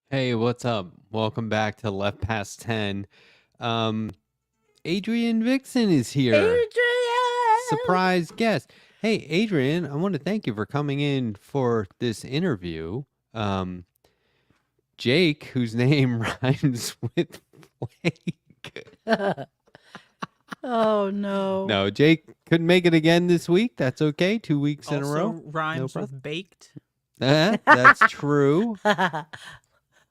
Hey, what's up? Welcome back to Left Past 10. Adrian Vixen is here. Adrian! Surprise guest. Hey, Adrian, I want to thank you for coming in for this interview. Jake, whose name rhymes with flake. Oh, no. No, Jake couldn't make it again this week. That's okay. 2 weeks in a row. Rhymes No with baked. That's true.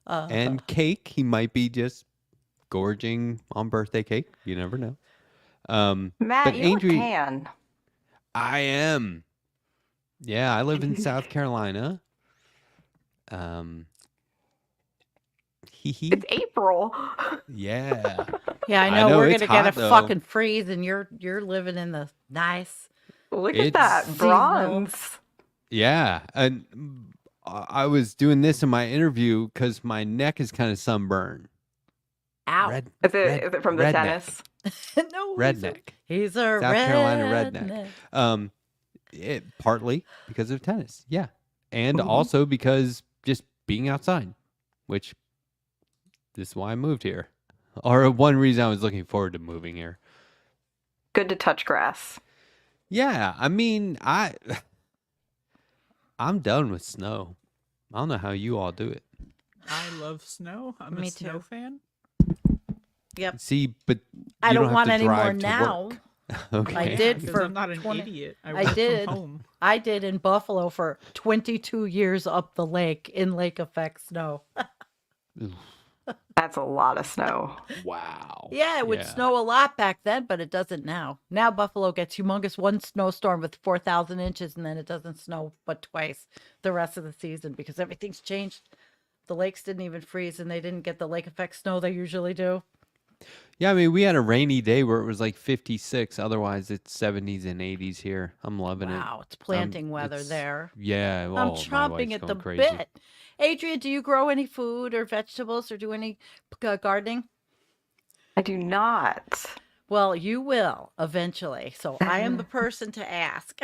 And cake. He might be just gorging on birthday cake. You never know. Matt, but you look Adrian, tan. I am. Yeah, I live in South Carolina. It's April. Yeah. Yeah, I know we're it's gonna get a hot, though. fucking freeze, and you're living in the nice. Look It's at that seasonal. bronze. Yeah, and I was doing this in my interview because my neck is kind of sunburned. Ow! Is it from the redneck. tennis? No, Redneck. He's a South Carolina redneck. redneck. Partly because of tennis, yeah, and Mhm. also because just being outside, which this is why I moved here, or one reason I was looking forward to moving here. Good to touch grass. Yeah, I mean, I'm done with snow. I don't know how you all do it. I love snow. I'm Me a snow too. fan. Yep. See, but I you don't have want to any more drive to now. work. Okay. I did because for I'm not an 20 idiot. I I work did. from home. I did in Buffalo for 22 years up the lake in lake effect snow. That's a lot of snow. Wow. Yeah, it would snow a lot back then, but it doesn't now. Now Buffalo gets humongous one snowstorm with 4,000 inches, and then it doesn't snow but twice the rest of the season because everything's changed. The lakes didn't even freeze, and they didn't get the lake effect snow they usually do. Yeah, I mean, we had a rainy day where it was like 56. Otherwise, it's 70s and 80s here. I'm loving it. Wow, it's planting weather it's- there. Yeah, I'm my chomping wife's at going the crazy. bit. Adrian, do you grow any food or vegetables or do any gardening? I do not. Well, you will eventually. So I am the person to ask.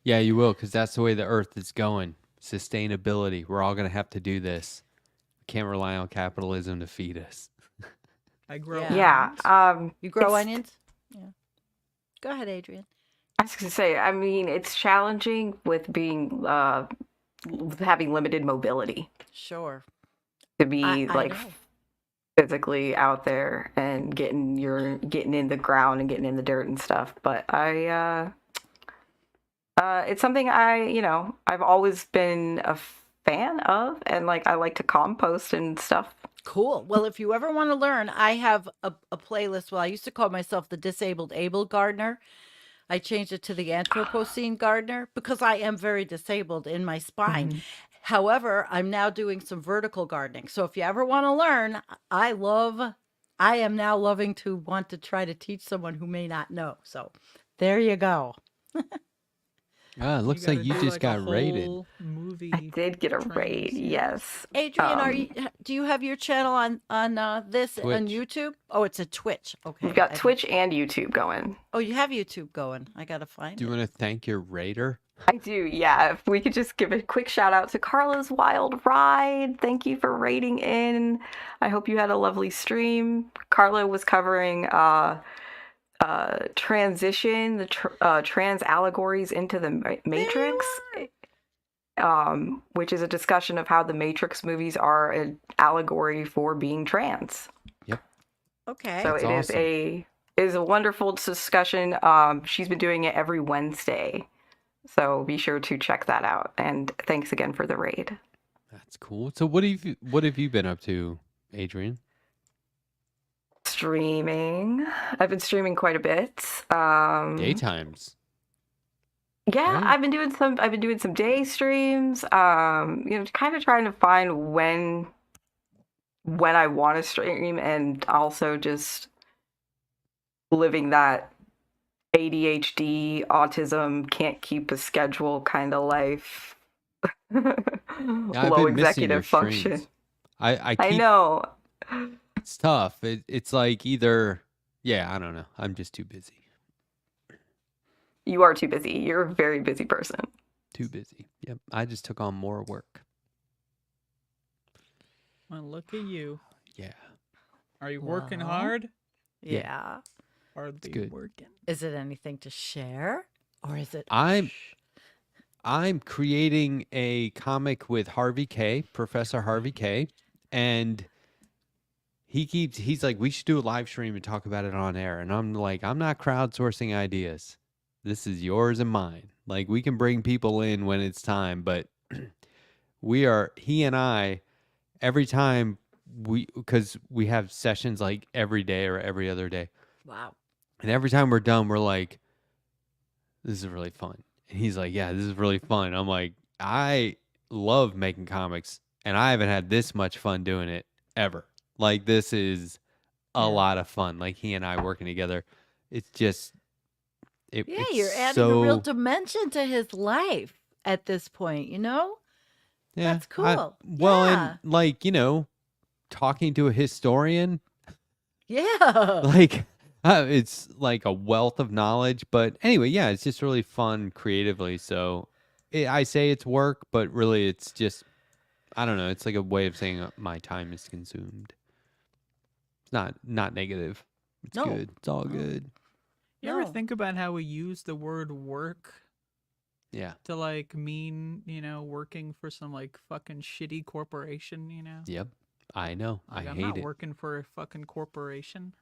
Yeah, you will, because that's the way the earth is going. Sustainability. We're all going to have to do this. Can't rely on capitalism to feed us. I grow. Yeah. onions. You grow It's- onions? Yeah. Go ahead, Adrian. I was going to say, I mean, it's challenging with being with having limited mobility Sure. to be I like know. physically out there and getting in the ground and getting in the dirt and stuff. But it's something I've always been a fan of, and like I like to compost and stuff. Cool. Well, if you ever want to learn, I have a playlist. Well, I used to call myself the Disabled Able Gardener. I changed it to the Anthropocene Gardener because I am very disabled in my spine. Mhm. However, I'm now doing some vertical gardening. So if you ever want to learn, I am now loving to want to try to teach someone who may not know. So there you go. Ah, it looks like gotta you do, just a got rated. whole Movie. I did get a trend raid, series. yes. Adrian, do you have your channel on this on Twitch. YouTube? Oh, it's a Twitch. Okay. We've got I don't- Twitch and YouTube going. Oh, you have YouTube going. I gotta find Do you it. want to thank your raider? I do, yeah. If we could just give a quick shout out to Carla's Wild Ride. Thank you for raiding in. I hope you had a lovely stream. Carla was covering transition, the trans allegories into the Matrix, which is a discussion of how the Matrix movies are an allegory for being trans. Okay. So That's it is awesome. is a wonderful discussion. She's been doing it every Wednesday. So be sure to check that out. And thanks again for the raid. That's cool. So what have you been up to, Adrian? Streaming. I've been streaming quite a bit. Daytimes. Yeah, Right. I've been doing some day streams. Kind of trying to find when I want to stream, and also just living that ADHD, autism, can't keep a schedule kind of life. Yeah, I've Low been missing your executive function. streams. I I keep know. it's tough. It's like either I don't know. I'm just too busy. You are too busy. You're a very busy person. Too busy. Yep. I just took on more work. Well, look at you. Yeah. Are you working Well, hard? Yeah. Yeah. Hardly good. working. Is it anything to share? Or is it I'm creating a comic with Harvey K, Professor Harvey K, and he's like, we should do a live stream and talk about it on air. And I'm like, I'm not crowdsourcing ideas. This is yours and mine. Like, we can bring people in when it's time, but he and I, every time because we have sessions like every day or every other day. Wow. And every time we're done, we're like, this is really fun. And he's like, yeah, this is really fun. I'm like, I love making comics, and I haven't had this much fun doing it ever. Like, this is a Yeah. lot of fun. Like, he and I working together. It's just, Yeah, it's you're adding a real so, dimension to his life at this point, you know? yeah. That's cool. Well, Yeah. and like, talking to a historian, Yeah. like, it's like a wealth of knowledge. But anyway, yeah, it's just really fun creatively. So I say it's work, but really it's just, I don't know. It's like a way of saying my time is consumed. It's not negative. It's No. good. It's all No. good. You ever No. think about how we use the word work Yeah. to like mean, working for some like fucking shitty corporation, Yep. I know. Like, I I'm hate not it. working for a fucking corporation.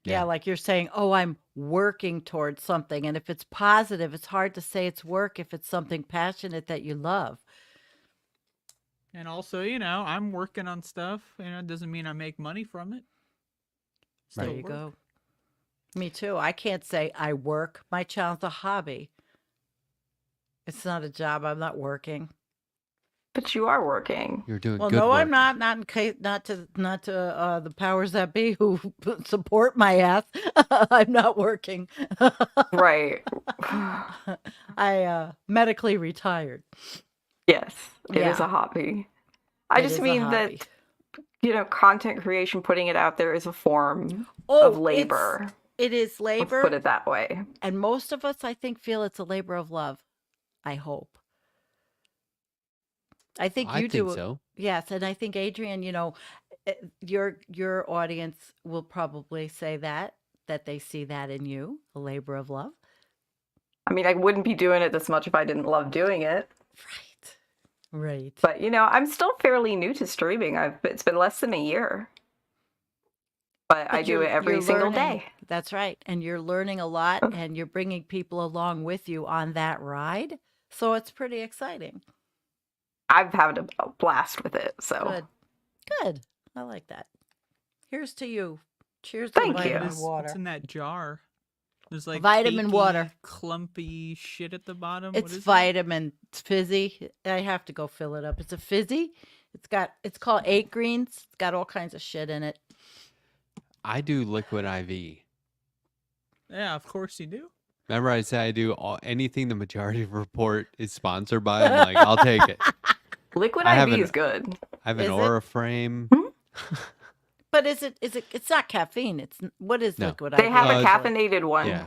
Yeah, like you're saying, oh, I'm working towards something. And if it's positive, it's hard to say it's work if it's something passionate that you love. And also, I'm working on stuff. It doesn't mean I make money from it. There Still you work. go. Me too. I can't say I work. My child's a hobby. It's not a job. I'm not working. But you are working. You're doing Well, good no, work. I'm not. Not in case, not to the powers that be who support my ass. I'm not working. Right. I medically retired. Yes, it is Yeah. a hobby. I It just is a mean hobby. that, content creation, putting it out there is a form Oh, of labor. It is Let's labor, put it that way. and most of us, I think, feel it's a labor of love. I hope. I think I you think do. so. Yes, and I think Adrian, your audience will probably say that they see that in you, a labor of love. I mean, I wouldn't be doing it this much if I didn't love doing it. Right. Right. But I'm still fairly new to streaming. It's been less than a year. But I do it every single learning. day. That's right. And you're learning a lot, and you're bringing people along with you on that ride. So it's pretty exciting. I've had a blast with it. So Good. Good. I like that. Here's to you. Cheers Thank to you. vitamin What's water. in that jar? There's like Vitamin cakey, water. clumpy shit at the bottom. It's What is vitamin. It's fizzy. I have to go fill it up. It's a fizzy. It's called 8 Greens. It's got all kinds of shit in it. I do liquid IV. it? Yeah, of course you do. Remember I said I do anything the Majority Report is sponsored by? I'm like, I'll take it. Liquid I IV haven't- is good. I have an Is it? Aura frame. But it's not caffeine. What is No. liquid They IV? have a it's- caffeinated one, Yeah.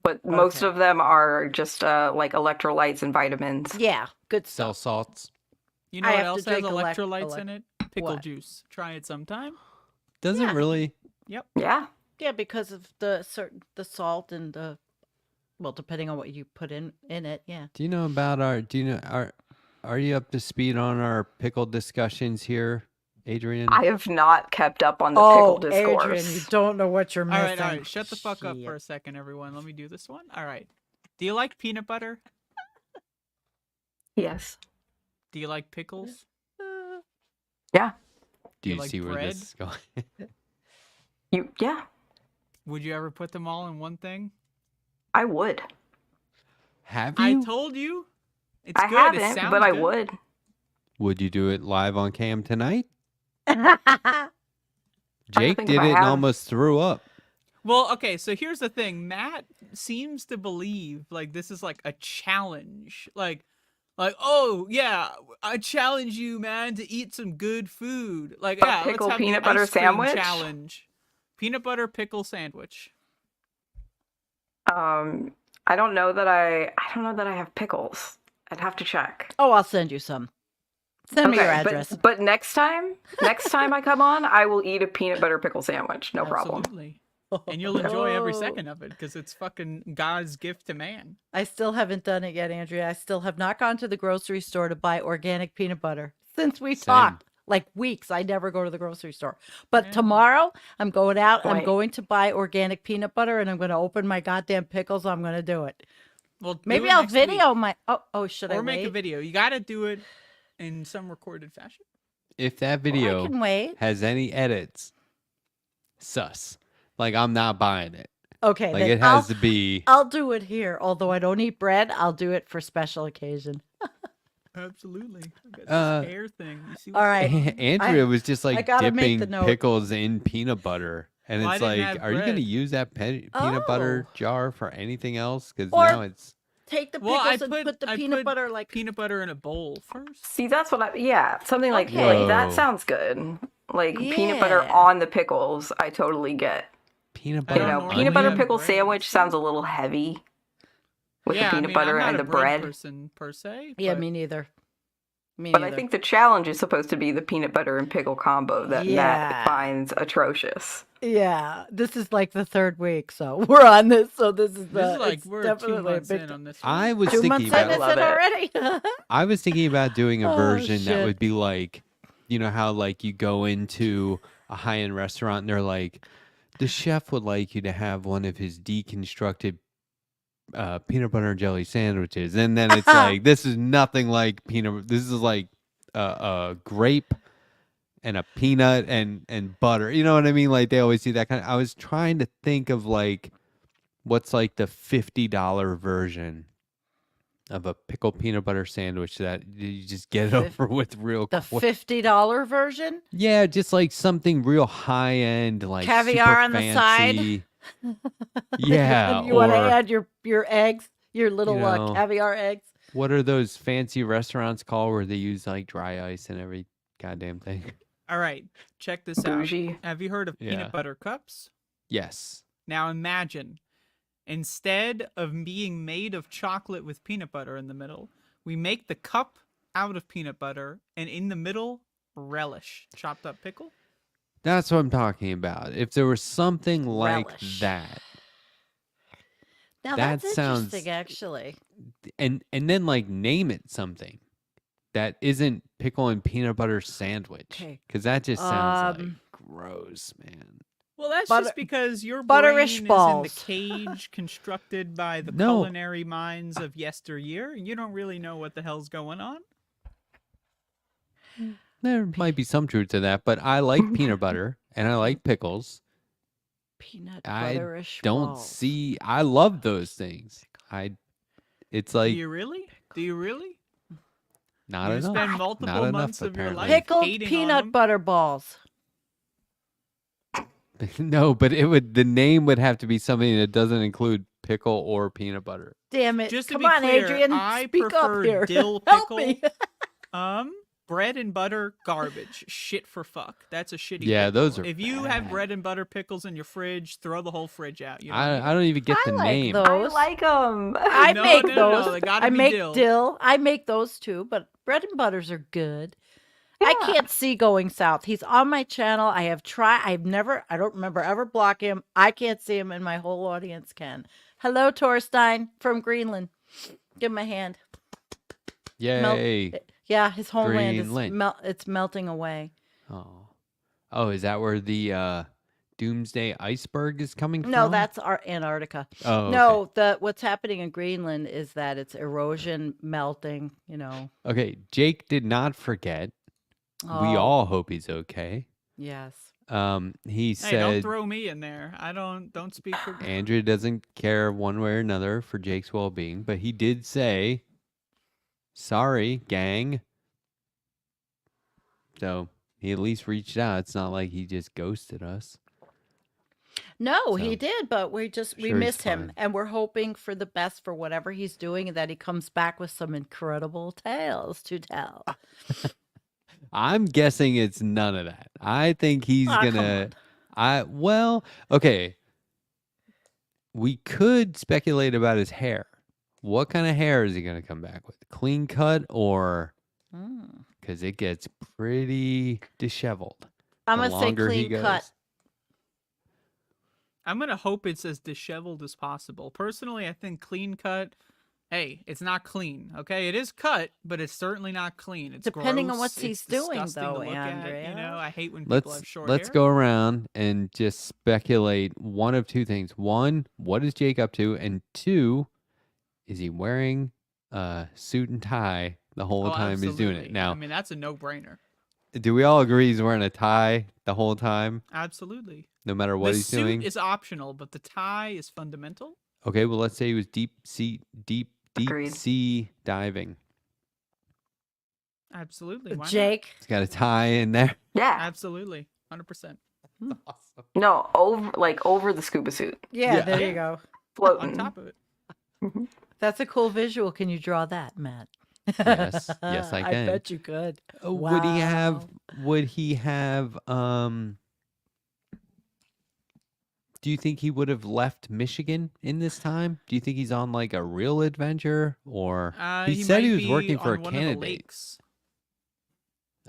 but most Okay. of them are just like electrolytes and vitamins. Yeah, good Cell stuff. salts. You know I what have to else has drink electrolytes in it? Pickle what? juice. Try it sometime. Doesn't Yeah. really. Yeah. Yeah, because of the salt and depending on what you put in it. Yeah. Do you know about are you up to speed on our pickle discussions here Adrian? I have not kept up on the pickle discourse. Adrian, you don't know what you're All missing. right. Shut the fuck up for a second, everyone. Let me do this one. All right. Do you like peanut butter? Yes. Do you like pickles? Yeah. Do you you like see where bread? this is going? Yeah. Would you ever put them all in one thing? I would. Have I you? told you. It's I good. It haven't, sounds but I good. would. Would you do it live on cam tonight? to Jake think did if I it and have. almost threw up. Well, okay, so here's the thing. Matt seems to believe like this is like a challenge. Like, oh yeah, I challenge you, man, to eat some good food. Like, A yeah, let's pickle have peanut the butter ice cream sandwich? challenge. Peanut butter pickle sandwich. I don't know that I have pickles. I'd have to check. Oh, I'll send you some. Send me your address. But next time I come on, I will eat a peanut butter pickle sandwich. No problem. Absolutely. And you'll enjoy every second of it because it's fucking God's gift to man. I still haven't done it yet, Andrea. I still have not gone to the grocery store to buy organic peanut butter since we Same. talked. Like weeks, I never go to the grocery store. But Yeah. tomorrow, I'm going out. I'm Right. going to buy organic peanut butter, and I'm going to open my goddamn pickles. I'm going to do it. Well, do Maybe it I'll next week. video my. Oh, should I Or make wait? a video. You got to do it in some recorded fashion. If that I video can wait. has any edits, sus. Like, I'm not buying it. Okay, Like, then it has to be. I'll do it here. Although I don't eat bread, I'll do it for special occasion. Absolutely. I got this Uh, hair thing. You see all right. Andrea was just I like gotta make the dipping note. pickles in peanut butter. And Well, I it's didn't like, have are you going to bread. use that peanut butter Oh. jar for anything else? Because Or- now it's. Take the Well, I pickles and put the I peanut put butter like. peanut butter in a bowl first. See, that's what something like Okay. that Whoa. sounds good. Like peanut butter Yeah. on the pickles, I totally get. Peanut I butter. don't You know, normally peanut butter have pickle bread. sandwich sounds a little heavy with yeah, the peanut I mean, butter I'm not and a the bread. person per se. Yeah, but me neither. Me But neither. I think the challenge is supposed to be the peanut butter and pickle combo that Yeah. Matt finds atrocious. Yeah, this is like the third week, so we're on this. So this is this is like it's we're 2 definitely a months big in on this. I one. was 2 thinking months in, about. is Love it it. already? I was thinking about doing a Oh, version that shit. would be like, you know how like you go into a high-end restaurant and they're like, the chef would like you to have one of his deconstructed peanut butter and jelly sandwiches, and then it's like, this is nothing like peanut. This is like a grape and a peanut and butter. You know what I mean? Like they always see that kind of. I was trying to think of like what's like the $50 version of a pickle peanut butter sandwich that you just get it over with real The quick. $50 version. Yeah, just like something real high end, like Caviar super on the side? fancy. Yeah, And you want to or add your eggs, your little know, caviar eggs. what are those fancy restaurants called where they use like dry ice and every goddamn thing? All right, check this Bougie. out. Have you heard of Yeah. peanut butter cups? Yes. Now imagine, instead of being made of chocolate with peanut butter in the middle, we make the cup out of peanut butter, and in the middle, relish, chopped up pickle. That's what I'm talking about. If there was something like Relish. that, Now That that's sounds- interesting, actually. and then like name it something that isn't pickle and peanut butter sandwich, Okay. because that just sounds like Um, gross, man. Well, that's Butter- just because your butterish brain balls. is in the cage constructed by the No. culinary minds of yesteryear, and you don't really know what the hell's going on. There might be some truth to that, but I like peanut butter and I like pickles. Peanut I butterish Don't balls. see. I love those things. It's like Do you really? Do you really? not you enough. spend Not multiple enough, months of your apparently. life Pickled hating on peanut them? butter balls. No, but the name would have to be something that doesn't include pickle or peanut butter. Damn it. Just to Come be on, clear, Adrian. I Speak up prefer here. dill Help pickle. me. Bread and butter garbage. Shit for fuck. That's a shitty. Yeah, pickle. those are If you have bad. bread and butter pickles in your fridge, throw the whole fridge out. You don't need I don't even get I the like name. those. I like them. I No, make no, no, those. they gotta I be make dill. dill. I make those too, but bread and butters are good. I Yeah. can't see going south. He's on my channel. I have tried. I don't remember ever blocking him. I can't see him, and my whole audience can. Hello, Torstein from Greenland. Give him a hand. Yay! Yeah, his homeland Greenland. is it's melting away. Oh, is that where the Doomsday iceberg is coming No, from? that's our Antarctica. Oh, okay. No, what's happening in Greenland is that it's erosion, melting, you know. Okay, Jake did not forget. We Oh, all hope he's okay. yes. He Hey, don't said throw me in there. I don't speak for. Andrea doesn't care one way or another for Jake's well-being, but he did say, "Sorry, gang." So he at least reached out. It's not like he just ghosted us. No, he So, did, but we sure he's miss him, fine. and we're hoping for the best for whatever he's doing, and that he comes back with some incredible tales to tell. I'm guessing it's none of that. I think he's Aw, come gonna. on. Okay. We could speculate about his hair. What kind of hair is he gonna come back with? Clean cut or Mm. because it gets pretty disheveled. I'm the gonna say longer he clean cut. goes. I'm gonna hope it's as disheveled as possible. Personally, I think clean cut. Hey, it's not clean. Okay, it is cut, but it's certainly not clean. It's Depending on gross, what he's it's doing, disgusting though, to look at. You Andrea. know, I hate when people have short Let's hair. go around and just speculate one of two things. One, what is Jake up to? And two, is he wearing a suit and tie the whole Oh, time he's doing it? absolutely. Now, I mean, that's a no-brainer. do we all agree he's wearing a tie the whole time, Absolutely. no matter what The he's suit doing? is optional, but the tie is fundamental. Okay, well, let's say he was deep Agreed. sea diving. Absolutely. Why Jake. He's got a tie in there. Yeah. not? Absolutely. 100%. Awesome. No, over the scuba suit, Yeah, Yeah. there Yeah. you go. floating. On top of it. Mhm. That's a cool visual. Can you draw that, Matt? Yes, yes, I I can. bet you could. Would he have? Wow. Would he have? Do you think he would have left Michigan in this time? Do you think he's on like a real adventure, or he said might he was be working for a on one of the candidate? lakes.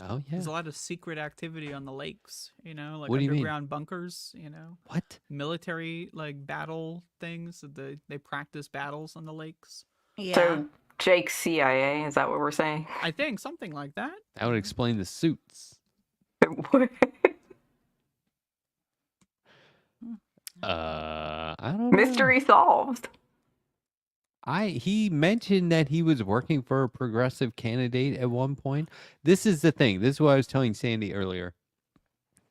Oh yeah. There's a lot of secret activity on the lakes, you know, like What do you mean? underground bunkers, you know, What? military like battle things. They practice battles on the lakes. Yeah. So Jake's CIA, is that what we're saying? I think something like that. That would explain the suits. I don't know. Mystery solved. He mentioned that he was working for a progressive candidate at one point. This is the thing. This is what I was telling Sandy earlier.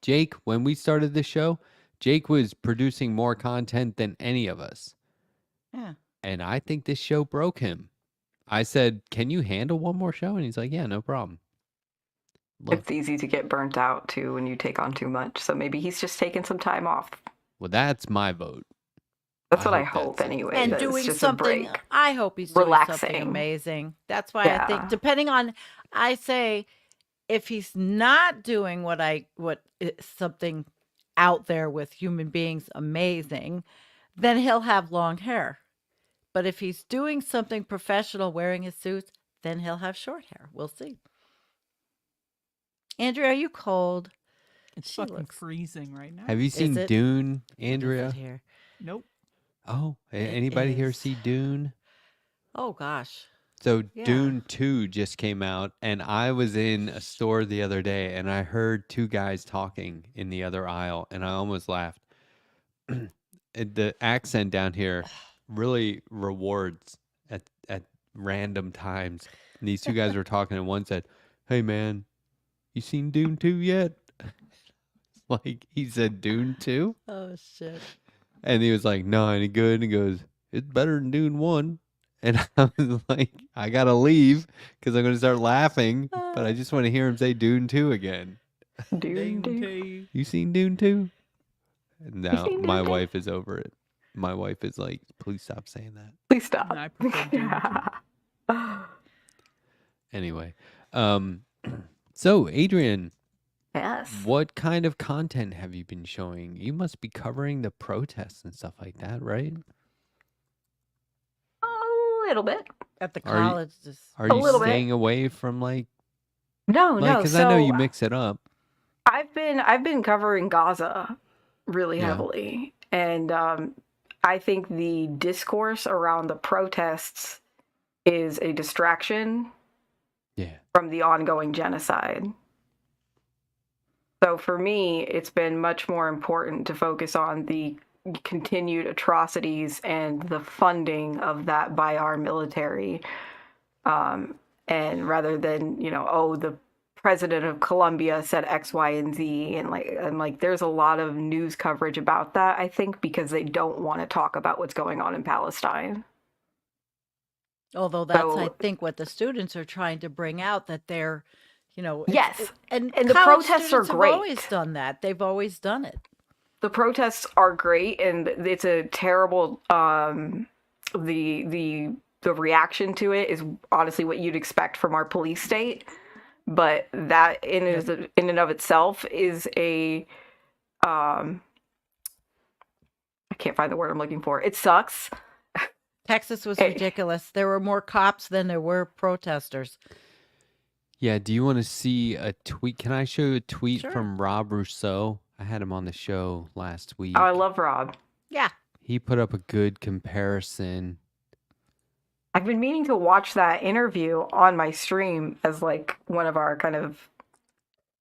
Jake, when we started the show, Jake was producing more content than any of us. Yeah. And I think this show broke him. I said, "Can you handle one more show?" And he's like, "Yeah, no problem." Look, It's easy to get burnt out too when you take on too much. So maybe he's just taking some time off. well, that's my vote. That's I what I hope hope that's it. anyway. And that it's doing just a something. break. I hope he's doing something Relaxing. amazing. That's why I think, Yeah. depending on, I say, if he's not doing what is something out there with human beings amazing, then he'll have long hair. But if he's doing something professional, wearing his suits, then he'll have short hair. We'll see. Andrew, are you cold? It's She fucking looks- freezing right now. Have you seen it? Dune, What is it Andrea? here? Nope. Oh, It anybody here is. see Dune? Oh gosh. So Yeah. Dune 2 just came out, and I was in a store the other day, and I heard two guys talking in the other aisle, and I almost laughed. The accent down here really rewards at random times. And these two guys were talking, and one said, "Hey man, you seen Dune 2 yet?" Like he said Dune 2, Oh shit. and he was like, "No, any good?" And he goes, "It's better than Dune 1." And I was like, I gotta leave because I'm gonna start laughing, but I just want to hear him say Dune 2 again. Dune, dune. Dune. You seen Dune 2? And now seen my Dune 2? wife is over it. My wife is like, please stop saying that. Please stop. I prefer Dune Anyway, so Adrian, Yes. what kind of content have you been showing? You must be covering the protests and stuff like that, right? A little bit. At the Are you- college, just Are A you little bit. staying away from like No, because no. I know you So mix it up. I've been covering Gaza really Yeah. heavily, and I think the discourse around the protests is a distraction Yeah. from the ongoing genocide. So for me, it's been much more important to focus on the continued atrocities and the funding of that by our military. And rather than, oh, the president of Colombia said X, Y, and Z, and there's a lot of news coverage about that, I think, because they don't want to talk about what's going on in Palestine. Although that's, I So think, what the students are trying to bring out, that they're, yes, and and the college protests are students have great. always done that. They've always done it. The protests are great, and it's a terrible the reaction to it is honestly what you'd expect from our police state, but that in and of itself is a I can't find the word I'm looking for. It sucks. Texas was Eh, ridiculous. There were more cops than there were protesters. Yeah, do you want to see a tweet? Can I show you a tweet Sure. from Rob Rousseau? I had him on the show last week. Oh, I love Rob. Yeah. He put up a good comparison. I've been meaning to watch that interview on my stream as like one of our kind of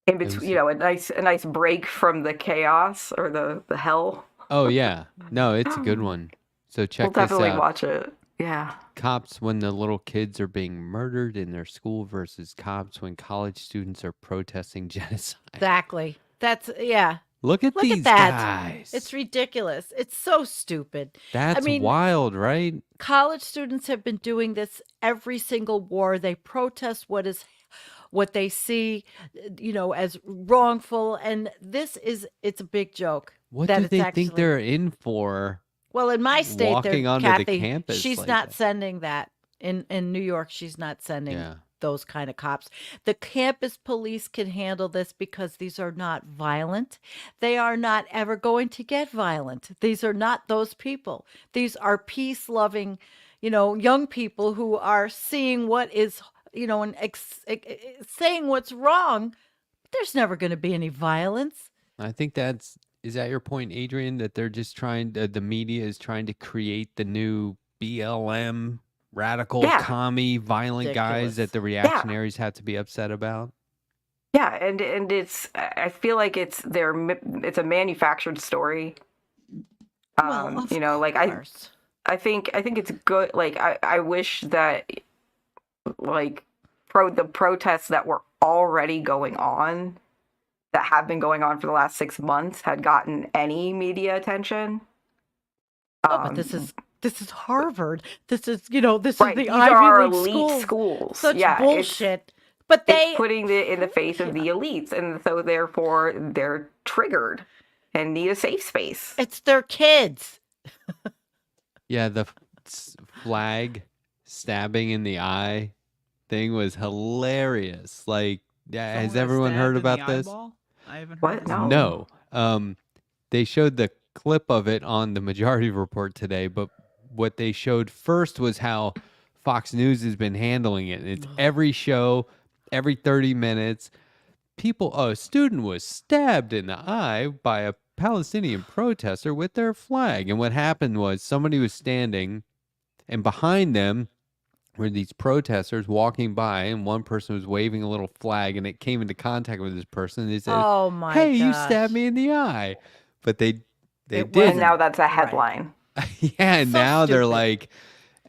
in It was- between, a nice break from the chaos or the hell. Oh yeah, no, it's a good one. So check We'll this definitely out. watch it. Yeah. Cops when the little kids are being murdered in their school versus cops when college students are protesting genocide. Exactly. That's, yeah. Look at Look at these that. guys. It's ridiculous. It's so stupid. That's mean- wild, right? College students have been doing this every single war. They protest what they see, as wrongful. And it's a big joke. What that do it's they actually- think they're in for? Well, in my state, walking there, onto the Kathy, campus she's like not that? sending that. In New York, she's not sending Yeah. those kind of cops. The campus police can handle this because these are not violent. They are not ever going to get violent. These are not those people. These are peace-loving, young people who are seeing what is, and saying what's wrong. There's never going to be any violence. I think is that your point, Adrian, that they're just the media is trying to create the new BLM radical Yeah. commie violent guys that the reactionaries have to be upset about? Yeah, and I feel like it's a manufactured story. Well, of course. I think it's good. Like I wish that like the protests that were already going on, that have been going on for the last 6 months, had gotten any media attention. Oh, but this is Harvard. This is this right, is the these are our Ivy League elite schools. schools. Such yeah, bullshit. But It's they putting it in the face of the elites, and so therefore they're triggered and need a safe space. it's their kids. Yeah, the flag stabbing in the eye thing was hilarious. Like, yeah, Someone has got everyone stabbed heard in the about this? eyeball? I haven't What? heard of No. this. No. They showed the clip of it on the Majority Report today, but what they showed first was how Fox News has been handling it. It's every show, every 30 minutes. A student was stabbed in the eye by a Palestinian protester with their flag. And what happened was somebody was standing, and behind them were these protesters walking by, and one person was waving a little flag, and it came into contact with this person. And they said, Oh my "Hey, you gosh. stabbed me in the eye," but they It did. And wasn't. now that's a Right. headline. Yeah, and So now they're stupid. like,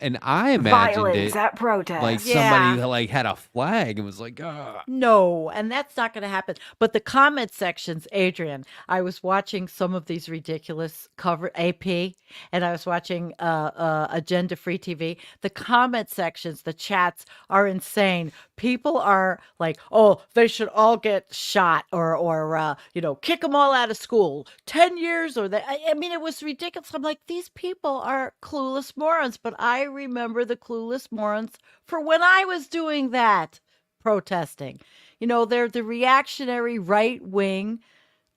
and I imagined Violence it at protest. like Yeah. somebody like had a flag and was like, "Ah." No, and that's not going to happen. But the comment sections, Adrian, I was watching some of these ridiculous cover AP, and I was watching Agenda Free TV. The comment sections, the chats are insane. People are like, "Oh, they should all get shot, or kick them all out of school, 10 years." Or I mean, it was ridiculous. I'm like, these people are clueless morons. But I remember the clueless morons for when I was doing that. Protesting. They're the reactionary right wing,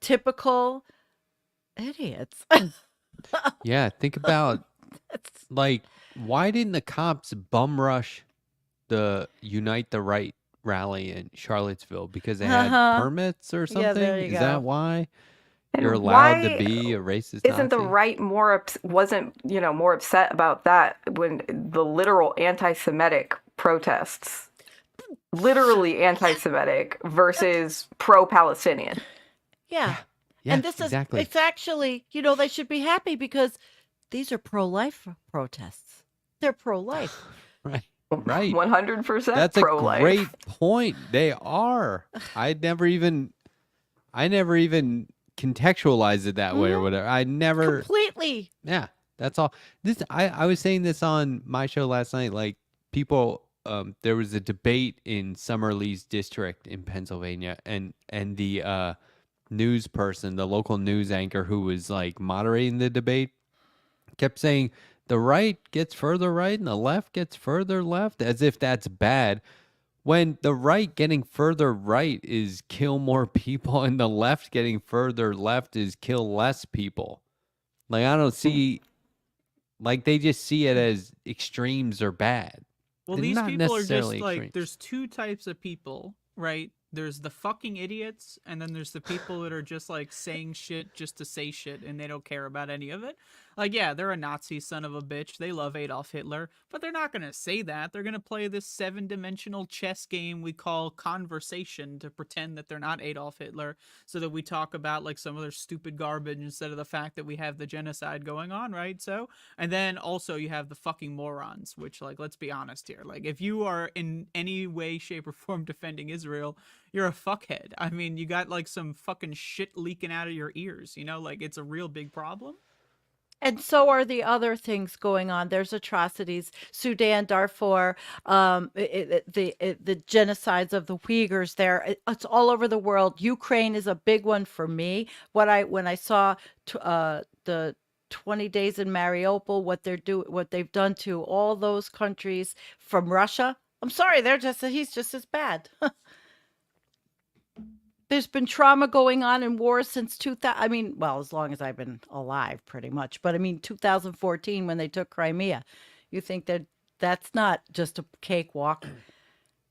typical idiots. Yeah, think about It's- like, why didn't the cops bum rush the Unite the Right rally in Charlottesville? Because they had Uh-huh. permits or Yeah, something? there you Is go. that why And you're allowed to why be a racist isn't the Nazi? right wasn't more upset about that when the literal anti-Semitic protests, literally anti-Semitic versus pro-Palestinian? Yeah. Yeah, And this exactly. it's actually, they should be happy because these are pro-life protests. They're pro-life. Right. Right. 100% That's a pro-life. great point. They are. I never even contextualized it that way or Mhm. whatever. I never. Completely. Yeah, that's all. I was saying this on my show last night. Like people, there was a debate in Summerlee's district in Pennsylvania, and the news person, the local news anchor who was like moderating the debate, kept saying the right gets further right and the left gets further left, as if that's bad. When the right getting further right is kill more people, and the left getting further left is kill less people. Like I don't see, like they just see it as extremes are bad. Well, They're these not people are just necessarily like, extremes. there's two types of people, right? There's the fucking idiots, and then there's the people that are just like saying shit just to say shit, and they don't care about any of it. Like, yeah, they're a Nazi son of a bitch. They love Adolf Hitler, but they're not gonna say that. They're gonna play this 7-dimensional chess game we call conversation to pretend that they're not Adolf Hitler, so that we talk about like some other stupid garbage instead of the fact that we have the genocide going on, right? So, and then also you have the fucking morons, which, like, let's be honest here. Like, if you are in any way, shape, or form defending Israel, you're a fuckhead. I mean, you got like some fucking shit leaking out of your ears, like it's a real big problem. And so are the other things going on. There's atrocities, Sudan, Darfur, the genocides of the Uyghurs. There, it's all over the world. Ukraine is a big one for me. When I saw the 20 days in Mariupol, what they've done to all those countries from Russia. I'm sorry, he's just as bad. There's been trauma going on in wars since 2000. I mean, well, as long as I've been alive, pretty much. But I mean, 2014 when they took Crimea. You think that that's not just a cakewalk?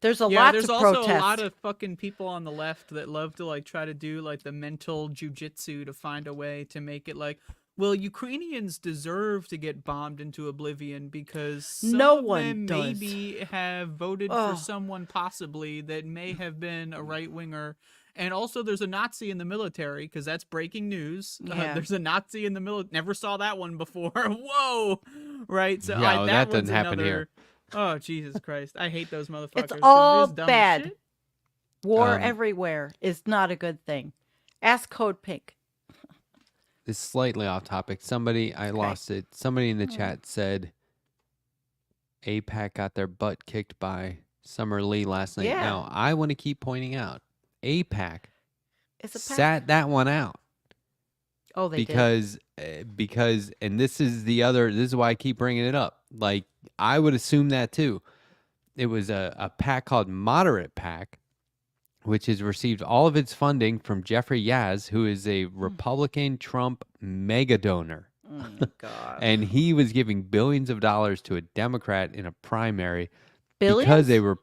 There's a lot there's to also protest. a lot of fucking people on the left that love to like try to do like the mental jujitsu to find a way to make it like, well, Ukrainians deserve to get bombed into oblivion because some No of one them does. maybe have voted Ugh. for someone possibly that may have been a right winger. And also, there's a Nazi in the military, because that's breaking news. Yeah. There's a Nazi in the military. Never saw that one before. Whoa! Right? So Yeah, well, that one's doesn't happen here. Oh, Jesus Christ. I hate those motherfuckers. 'cause It's they're all just dumb as bad. shit. War everywhere is not a good thing. Ask Code Pink. It's slightly off topic. I lost it. Somebody in the chat said APAC got their butt kicked by Summer Lee last night. Yeah. Now, I want to keep pointing out APAC It's a pack. sat that one out Oh, they did. because and this is why I keep bringing it up. Like I would assume that too. It was a PAC called Moderate PAC, which has received all of its funding from Jeffrey Yaz, who is a Republican Trump mega donor. Oh my God. And he was giving billions of dollars to a Democrat in a primary Billions? because they were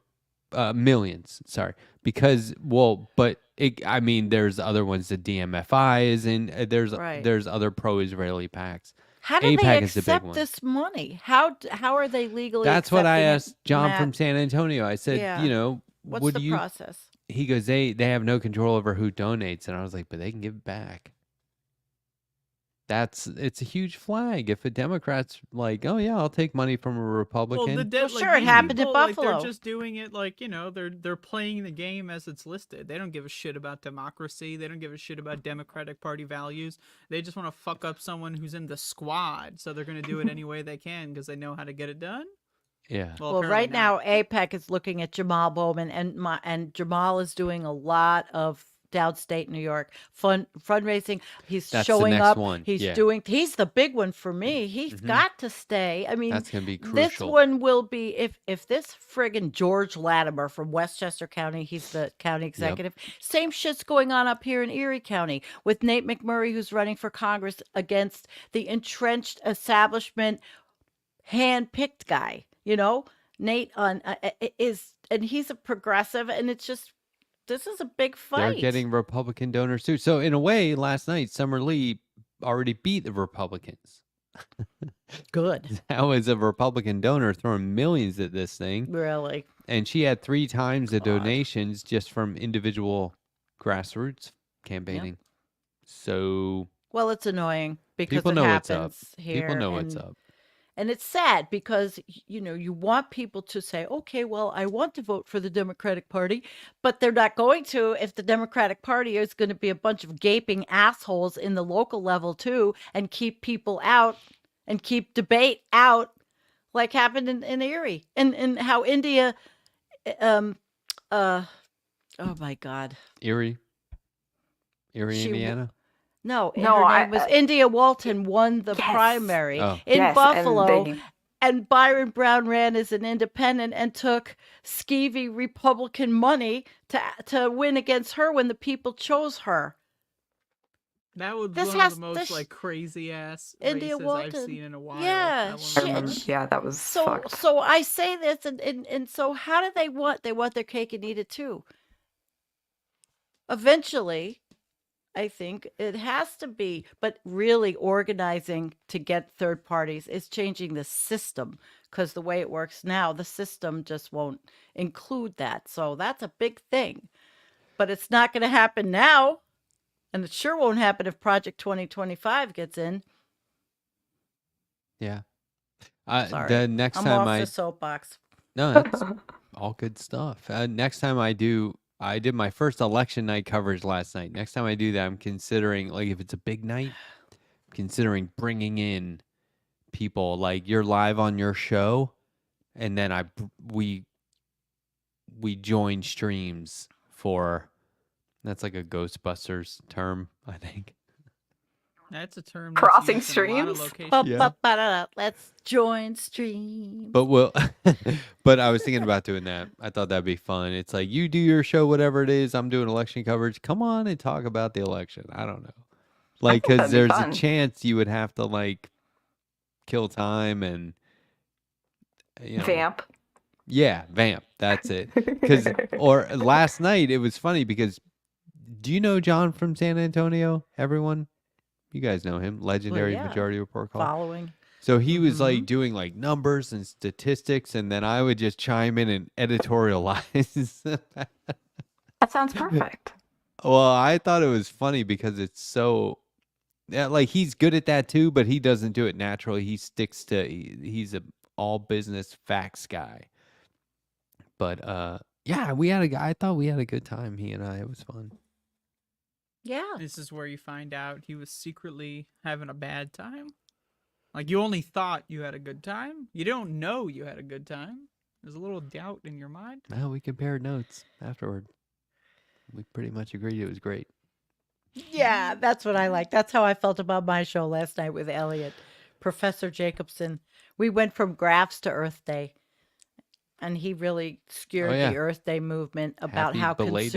millions. Sorry, because there's other ones. The DMFI is in. Right. There's other pro-Israeli PACs. How do APAC they is the big accept one. this money? How are they legally? That's what I accepting it, asked John Matt? from San Antonio. I said, Yeah. What's would the you? process? He goes, they have no control over who donates, and I was like, but they can give it back. It's a huge flag if a Democrat's like, oh yeah, I'll take money from a Republican. Sure, it happened in Buffalo. They're just doing it like, they're playing the game as it's listed. They don't give a shit about democracy. They don't give a shit about Democratic Party values. They just want to fuck up someone who's in the squad. So they're going to do it any way they can because they know how to get it done. Yeah. Well, apparently right not. now, APEC is looking at Jamal Bowman, and Jamal is doing a lot of downstate New York fundraising. He's That's the showing next up. one. He's Yeah. he's the big one for me. He's got to stay. I mean, That's gonna be this crucial. one will be if this friggin' George Latimer from Westchester County, he's the county executive. Same shit's going on up here in Erie County with Nate McMurray, who's running for Congress against the entrenched establishment hand-picked guy. Nate and he's a progressive, and it's just. This is a big fight. They're getting Republican donors too. So in a way, last night, Summer Lee already beat the Republicans. Good. That was a Republican donor throwing millions at this thing. Really? And she had 3 times the donations just from individual grassroots campaigning. So Well, it's annoying because people it know what's up. happens here. People know what's up. And it's sad because, you want people to say, okay, well, I want to vote for the Democratic Party, but they're not going to if the Democratic Party is going to be a bunch of gaping assholes in the local level too and keep people out and keep debate out like happened in Erie and how India, um, uh, oh my God. Erie, She w- Indiana. No, No, her I name was India Walton won the Yes. primary Oh. in Yes, and Buffalo. they And Byron Brown ran as an independent and took skeevy Republican money to win against her when the people chose her. That was This one has- of the most this- like crazy ass India races I've Walton. seen in a while. Yeah, That one shit. I remember, was- yeah, that was So fucked. so I say this and so how do they want their cake and eat it too? Eventually, I think it has to be, but really organizing to get third parties is changing the system because the way it works now, the system just won't include that. So that's a big thing. But it's not going to happen now. And it sure won't happen if Project 2025 gets in. Yeah. Sorry. The next I'm time off the soapbox. no, that's all good stuff. Next time I did my first election night coverage last night. Next time I do that, I'm considering, like, if it's a big night, considering bringing in people, like you're live on your show, and then we join streams for, that's like a Ghostbusters term, I think. That's a term. Crossing that's used in a lot of streams? locations. Yeah. Ba-ba-ba-da-da. Let's join stream. But but I was thinking about doing that. I thought that'd be fun. It's like, you do your show, whatever it is. I'm doing election coverage. Come on and talk about the election. I don't know. Like, think because that'd be there's fun. a chance you would have to, like, kill time and, Vamp. Yeah, vamp. That's it. Or last night, it was funny because, do you know John from San Antonio? Everyone? You guys know him. Legendary yeah. Majority Report call. Following. So he was like doing like numbers and statistics, and then I would just chime in and editorialize. That sounds perfect. Well, I thought it was funny because it's so, yeah, like, he's good at that too, but he doesn't do it naturally. He sticks to, he's a all business facts guy. But yeah, I thought we had a good time. He and I, it was fun. Yeah. This is where you find out he was secretly having a bad time. Like, you only thought you had a good time. You don't know you had a good time. There's a little doubt in your mind. Well, we compared notes afterward. We pretty much agreed it was great. Yeah, that's what I like. That's how I felt about my show last night with Elliot, Professor Jacobson. We went from graphs to Earth Day, and he really skewered yeah. the Earth Day movement about Happy how belated.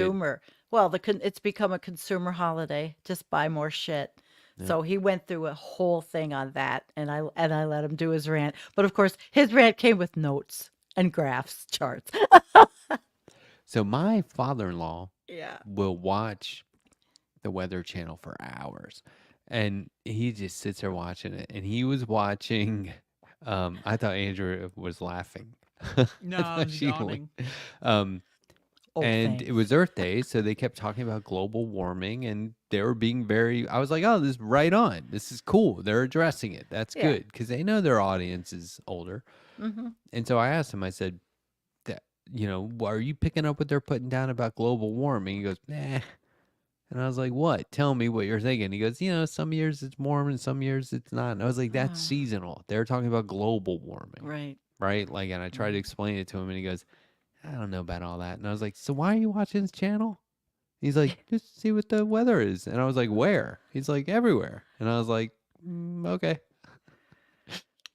it's become a consumer holiday. Just buy more shit. Yeah. So he went through a whole thing on that, and I let him do his rant. But of course, his rant came with notes and graphs, charts. So my father-in-law Yeah. will watch the Weather Channel for hours, and he just sits there watching it. And he was watching. I thought Andrew was laughing. No, I I thought was she yawning. Oh, and thanks. it was Earth Day, so they kept talking about global warming, and they were being very. I was like, "Oh, this is right on. This is cool. They're addressing it. That's Yeah. good because they know their audience is older." Mm-hmm. And so I asked him. I said, "That are you picking up what they're putting down about global warming?" He goes, "Nah." And I was like, "What? Tell me what you're thinking." He goes, "Some years it's warm and some years it's not." And I was like, "That's seasonal. They're talking about global warming, Right. Like, and I tried to explain it to him, and he goes, "I don't know about all that." And I was like, "So why are you watching this channel?" He's like, "Just see what the weather is." And I was like, "Where?" He's like, "Everywhere." And I was like, "Okay."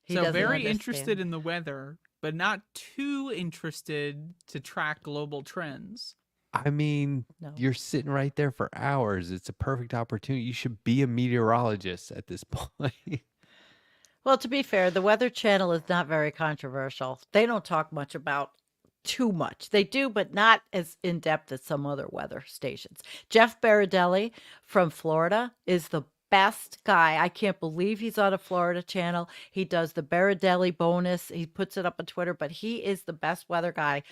He So doesn't very understand. interested in the weather, but not too interested to track global trends. I mean, No. you're sitting right there for hours. It's a perfect opportunity. You should be a meteorologist at this point. Well, to be fair, the Weather Channel is not very controversial. They don't talk much about too much. They do, but not as in depth as some other weather stations. Jeff Baradelli from Florida is the best guy. I can't believe he's on a Florida channel. He does the Baradelli bonus. He puts it up on Twitter, but he is the best weather guy.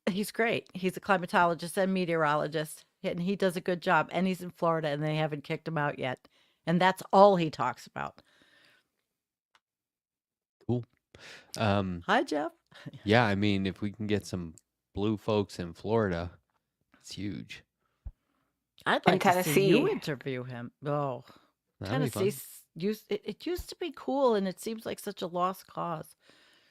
He's great. He's a climatologist and meteorologist. and he does a good job. And he's in Florida, and they haven't kicked him out yet. And that's all he talks about. Cool. Hi, Jeff. Yeah, I mean, if we can get some blue folks in Florida, it's huge. I'd In like to see you Tennessee. interview him. Oh, That'd be fun. Tennessee it used to be cool, and it seems like such a lost cause.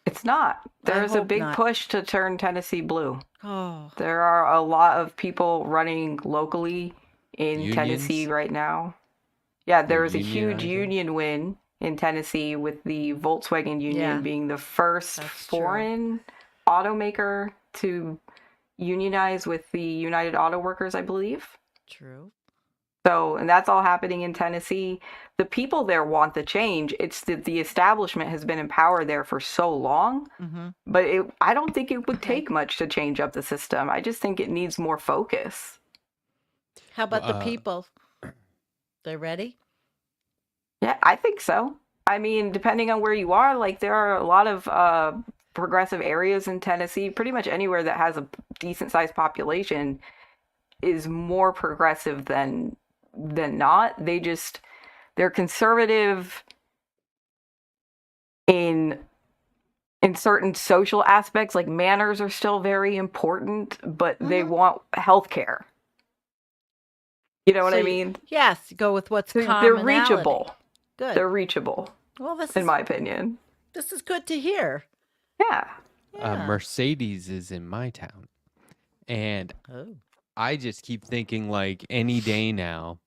It's not. There's a hope big not. push to turn Tennessee blue. Oh, There are a lot of people running locally in Tennessee Unions? right now. Yeah, there They're was a huge unionizing? union win in Tennessee with the Volkswagen Union Yeah. being the first That's true. foreign automaker to unionize with the United Auto Workers, I believe. true. So, and that's all happening in Tennessee. The people there want the change. It's that the establishment has been in power there for so long, Mm-hmm. but I don't think it would take much to change up the system. I just think it needs more focus. How about the Uh, people? They ready? Yeah, I think so. I mean, depending on where you are, like there are a lot of progressive areas in Tennessee. Pretty much anywhere that has a decent sized population is more progressive than not. They're conservative in certain social aspects, like manners are still very important, but they Mhm. want health care. You know what So I you- mean? Yes, go with what's They're commonality. reachable. Good. They're reachable, Well, this in is my opinion. this is good to hear. Yeah. Yeah. Mercedes is in my town. And Oh. I just keep thinking, like, any day now,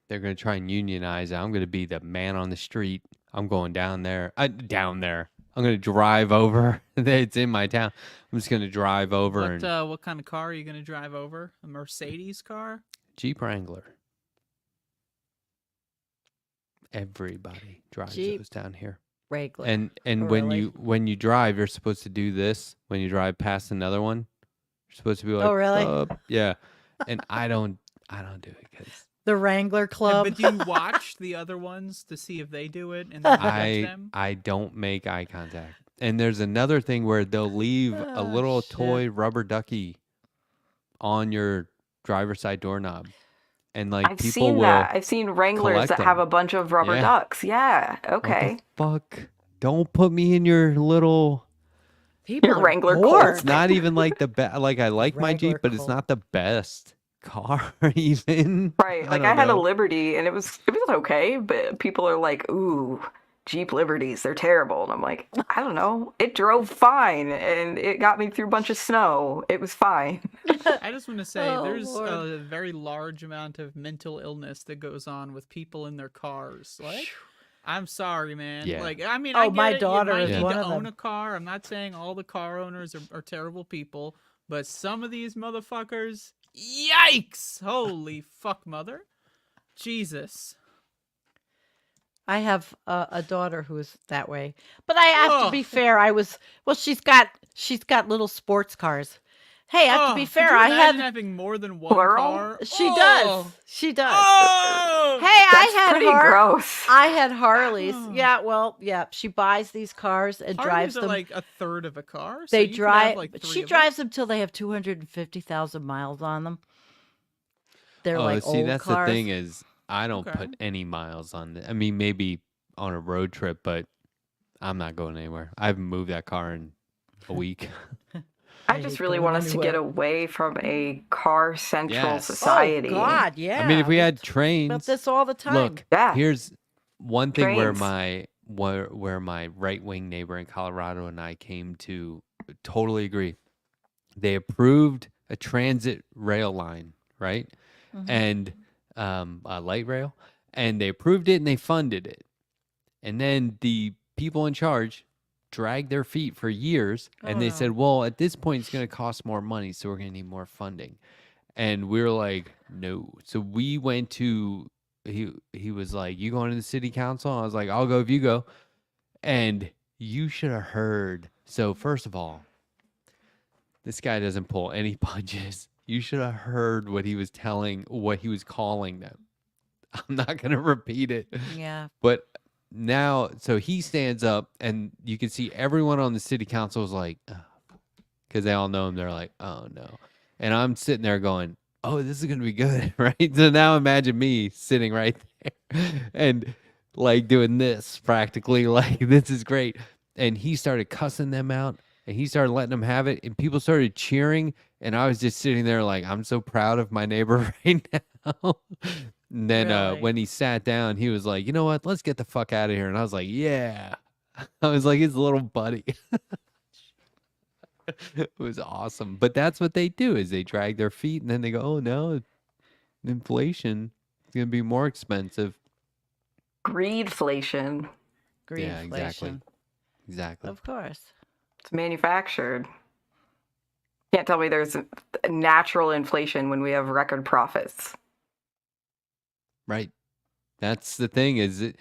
they're going to try and unionize. I'm going to be the man on the street. I'm going down there. Down there. I'm going to drive over. It's in my town. I'm just going to drive over and What kind of car are you gonna drive over? A Mercedes car? Jeep Wrangler. Everybody drives Jeep. those down here. Regular. And Oh, when really? you drive, you're supposed to do this. When you drive past another one, you're supposed to be like, Oh, really? yeah. And I don't do it because The Wrangler Yeah, Club. but do you watch the other ones to see if they do it and then you judge them? I don't make eye contact. And there's another thing where they'll leave a Oh, little shit. toy rubber ducky on your driver's side doorknob, and like I've people seen will. that. I've seen Wranglers collect that have them. a bunch of rubber Yeah. ducks. Yeah. What Okay. the fuck? Don't put me in your little. People Your are Wrangler bored. Colt. It's not even like the best. Like I like my Wrangler Jeep, but it's Colt. not the best car even. Right. Like I don't had a know. Liberty and it was okay, but people are like, "Ooh, Jeep Liberties, they're terrible." And I'm like, "I don't know. It drove fine and it got me through a bunch of snow. It was fine." I just want to say Oh, there's Lord. a very large amount of mental illness that goes on with people in their cars. Like, I'm sorry, man. Yeah. Like, I mean, Oh, I get my it. daughter you might is need one to of own them. a car. I'm not saying all the car owners are terrible people, but some of these motherfuckers, yikes! Holy fuck, mother, Jesus. I have a daughter who's that way, but I have to Ugh. be fair. She's got little sports cars. Hey, I have to be Could fair. you I imagine had having more than one Plural? car. she Oh. does. She does. Oh. Hey, That's I had pretty Har- gross. I had Harleys. Oh. Yeah, well, yeah. She buys these cars and drives Harleys are them. like a third of a car. So They you could drive. Have like three She of them. drives them till they have 250,000 miles on them. They're like see, old that's cars. the thing is I don't Okay. put any miles on it. I mean, maybe on a road trip, but I'm not going anywhere. I haven't moved that car in a week. I I just hate really going want us to get anywhere. away from a car central Yes. society. Oh God, yeah. I mean, if we had about trains, this all the time. look, Yeah. here's one thing where Trains. my right wing neighbor in Colorado and I came to totally agree. They approved a transit rail line, right? Mhm. And a light rail, and they approved it and they funded it. And then the people in charge dragged their feet for years, and they Oh. said, "Well, at this point, it's going to cost more money, so we're going to need more funding." And we were like, "No." So we went to he was like, "You going to the city council?" I was like, "I'll go if you go." And you should have heard. So first of all, this guy doesn't pull any punches. You should have heard what he was calling them. I'm not going to repeat it. Yeah. But now, so he stands up, and you can see everyone on the city council is like, because they all know him. They're like, "Oh no," and I'm sitting there going, oh, this is gonna be good, right? So now imagine me sitting right there and like doing this practically, like this is great. And he started cussing them out, and he started letting them have it, and people started cheering, and I was just sitting there like, I'm so proud of my neighbor right now. And then Really? when he sat down, he was like, you know what? Let's get the fuck out of here. And I was like, yeah. I was like his little buddy. It was awesome. But that's what they do is they drag their feet and then they go, oh no, inflation is gonna be more expensive. Greedflation. Yeah, exactly. Greedflation. Exactly. Of course. It's manufactured. Can't tell me there's a natural inflation when we have record profits. Right. That's the thing, is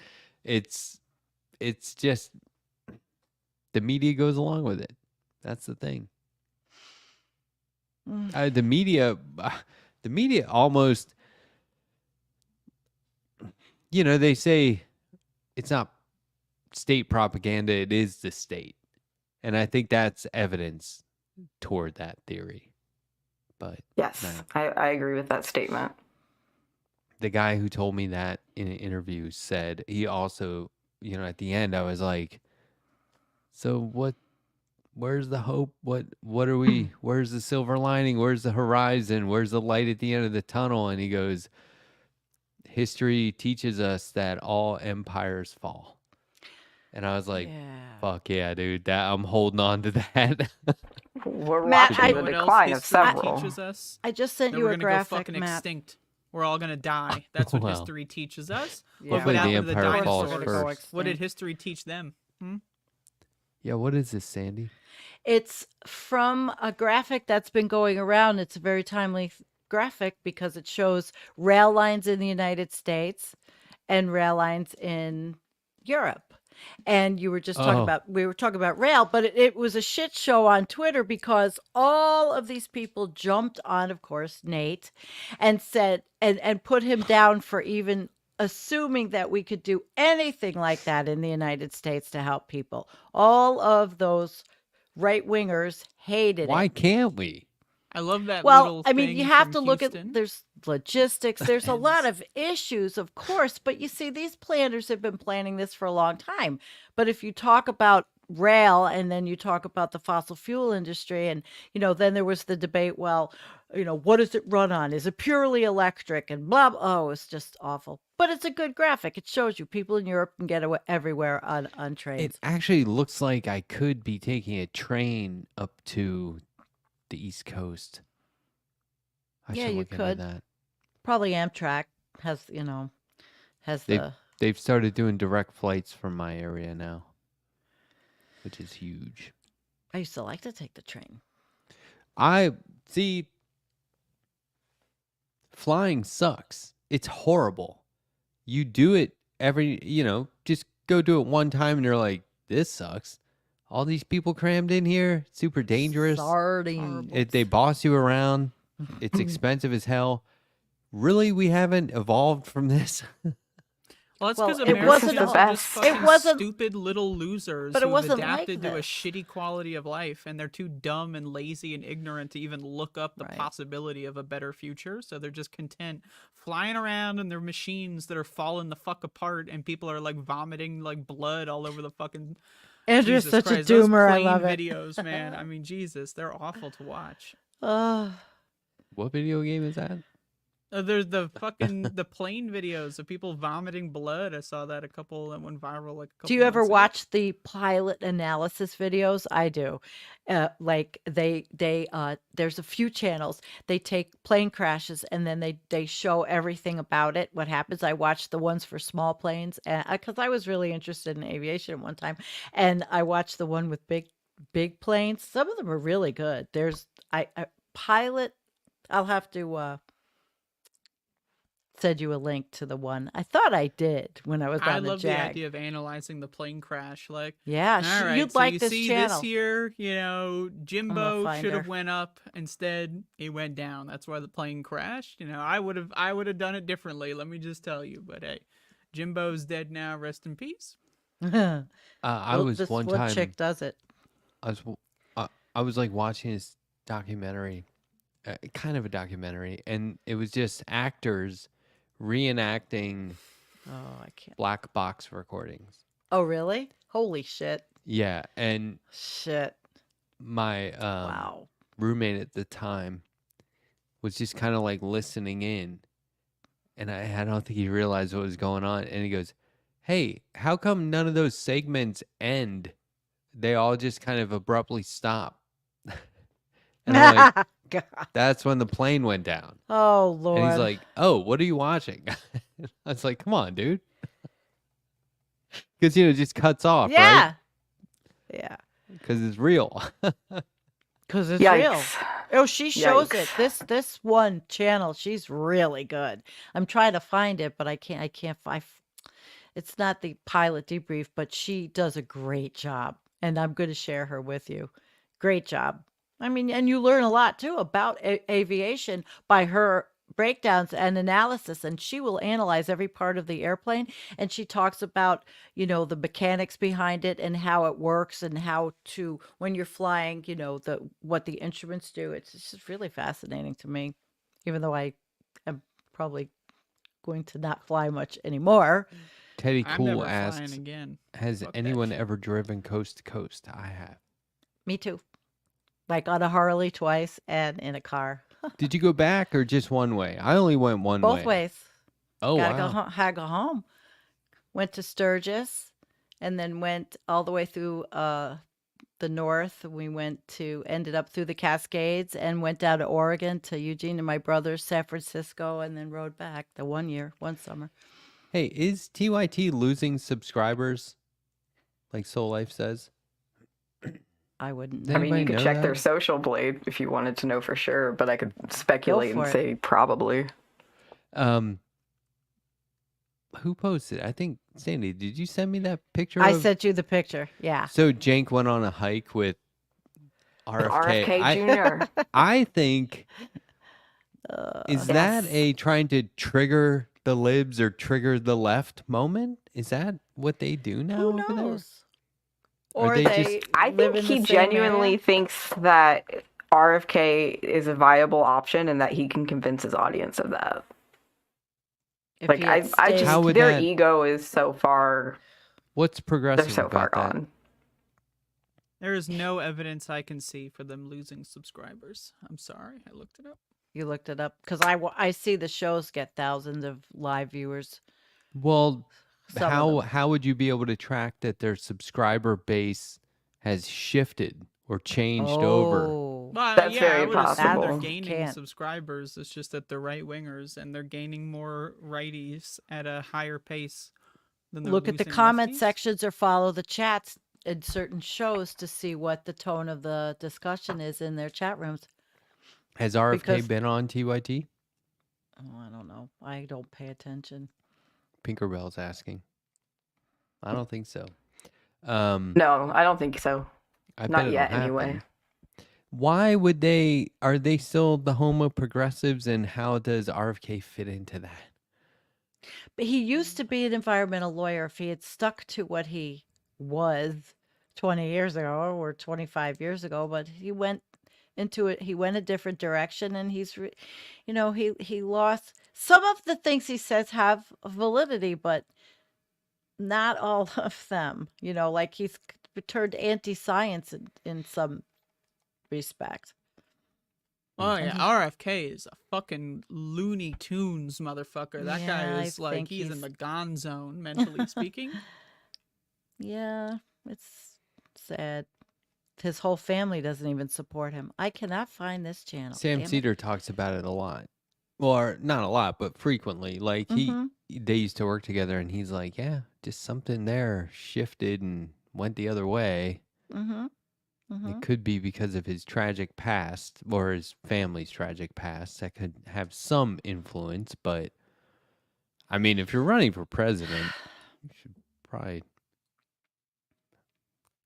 it's just the media goes along with it. That's the thing. The media almost, they say it's not state propaganda, it is the state. And I think that's evidence toward that theory. But Yes, I agree with that statement. the guy who told me that in an interview said he also, at the end I was like, so where's the hope? What are we, where's the silver lining? Where's the horizon? Where's the light at the end of the tunnel? And he goes, history teaches us that all empires fall. And I was like, fuck yeah, dude, that I'm holding on to that. We're Matt, watching I- the What else decline of history several. teaches us I just sent that you we're a gonna go graphic, fucking Matt. extinct. We're all gonna die. That's what Well. history teaches us. Yeah. Look what Hopefully the happened to the empire falls dinosaurs. first. What did history teach them? Yeah, what is this, Sandy? It's from a graphic that's been going around. It's a very timely graphic because it shows rail lines in the United States and rail lines in Europe. And you were just talking we were talking about rail, but it was a shit show on Twitter because all of these people jumped on, of course, Nate and said, and put him down for even assuming that we could do anything like that in the United States to help people. All of those right wingers hated Why it. can't we? I love that. Well, little I mean, thing you have from to look Houston. at there's logistics, there's a lot of issues, of course, but you see, these planners have been planning this for a long time. But if you talk about rail and then you talk about the fossil fuel industry, and then there was the debate, well, what does it run on? Is it purely electric? And blah, blah. Oh, it's just awful. But it's a good graphic. It shows you people in Europe can get everywhere on trains. It actually looks like I could be taking a train up to the East Coast. I Yeah, should you look into could. that. Probably Amtrak has They- the They've started doing direct flights from my area now, which is huge. I used to like to take the train. I see. Flying sucks. It's horrible. You do it just go do it one time and you're like, this sucks. All these people crammed in here, super dangerous. Sardines. They boss you around. It's expensive as hell. Really, we haven't evolved from this? Well, that's Well, because it Americans wasn't are the just best. fucking It wasn't- stupid little losers but it who've wasn't like adapted to a this. shitty quality of life, and they're too dumb and lazy and ignorant to even look up the Right. possibility of a better future. So they're just content flying around in their machines that are falling the fuck apart, and people are like vomiting like blood all over the fucking. Andrew's Jesus such Christ, a those doomer. I plane love it. videos, man. I mean, Jesus, they're awful to watch. What video game is that? There's the plane videos of people vomiting blood. I saw that a couple that went viral like a couple Do you ever months ago. watch the pilot analysis videos? I do. Like there's a few channels. They take plane crashes and then they show everything about it, what happens. I watched the ones for small planes because I was really interested in aviation at one time, and I watched the one with big planes. Some of them are really good. There's I pilot. I'll have to send you a link to the one. I thought I did when I was I on the love the Jag. idea of analyzing the plane crash. Like, Yeah, all right, you'd so like you this see channel. this here, Jimbo find should her. have went up. Instead, it went down. That's why the plane crashed. I would have done it differently. Let me just tell you. But hey, Jimbo's dead now. Rest in peace. I Well, was this one time. chick does it. I was like watching this documentary, kind of a documentary, and it was just actors reenacting Oh, I can't. black box recordings. Oh, really? Holy shit. Yeah, and Shit. my Wow. roommate at the time was just kind of like listening in, and I don't think he realized what was going on, and he goes, "Hey, how come none of those segments end? They all just kind of abruptly stop." And I'm like, God. "That's when the plane went down." Oh, Lord. And he's like, "Oh, what are you watching?" I was like, "Come on, dude." Because, it just cuts off, right? yeah. Yeah. Because it's real. Because it's real. Yikes. Oh, she shows it. Yikes. This one channel, she's really good. I'm trying to find it, but I can't find. It's not the pilot debrief, but she does a great job, and I'm going to share her with you. Great job. I mean, and you learn a lot too about aviation by her breakdowns and analysis, and she will analyze every part of the airplane, and she talks about, the mechanics behind it and how it works and how to, when you're flying, what the instruments do. It's just really fascinating to me, even though I am probably going to not fly much anymore. Teddy I'm Cool never flying asks, again. has Fuck that anyone shit. ever driven coast to coast? I have. Me too. Like on a Harley twice and in a car. Did you go back or just one way? I only went one way. Both ways. Oh, Gotta wow. go home. Went to Sturgis and then went all the way through the north. We ended up through the Cascades and went down to Oregon to Eugene and my brother's, San Francisco, and then rode back one summer. Hey, is TYT losing subscribers like Soul Life says? I wouldn't Does know. I mean, you anybody could know check their that? social blade if you wanted to know for sure, but I could speculate and for it. say probably. Who posted? I think Sandy. Did you send me that picture? I of... sent you the picture. Yeah. So Jank went on a hike with RFK. RFK Jr. I think is that Yes. a trying to trigger the libs or trigger the left moment? Is that what they do now? Who over there? knows? Or Or they they, just- I live think in the he same genuinely area. thinks that RFK is a viable option and that he can convince his audience of that. If Like he had I stayed- just How would their that- ego is so far What's progressive they're so far about that? gone. There is no evidence I can see for them losing subscribers. I'm sorry, I looked it up. You looked it up because I see the shows get thousands of live viewers. Well, Some of them. how would you be able to track that their subscriber base has shifted or changed over? Oh. Well, That's yeah, very I would assume they're possible. gaining Can't. subscribers. It's just that they're right wingers and they're gaining more righties at a higher pace than they're Look at the losing comment lefties. sections or follow the chats in certain shows to see what the tone of the discussion is in their chat rooms. Has RFK Because- been on TYT? Oh, I don't know. I don't pay attention. Pinkerbell's asking. I don't think so. No, I don't think so. I bet Not it'll yet, anyway. happen. Why would they? Are they still the homo progressives, and how does RFK fit into that? But he used to be an environmental lawyer. If he had stuck to what he was 20 years ago or 25 years ago, but he went into it, he went a different direction, and he lost some of the things he says have validity, but not all of them. Like he's turned anti-science in some respect. Oh And yeah, he- RFK is a fucking Looney Tunes motherfucker. That Yeah, guy I is like think he's in he's- the gone zone mentally speaking. Yeah, it's sad. His whole family doesn't even support him. I cannot find this channel. Sam Damn it. Cedar talks about it a lot. Well, or not a lot, but frequently. Like Mhm. they used to work together, and he's like, "Yeah, just something there shifted and went the other way." Mhm. Mhm. It could be because of his tragic past or his family's tragic past. That could have some influence, but I mean, if you're running for president, you should probably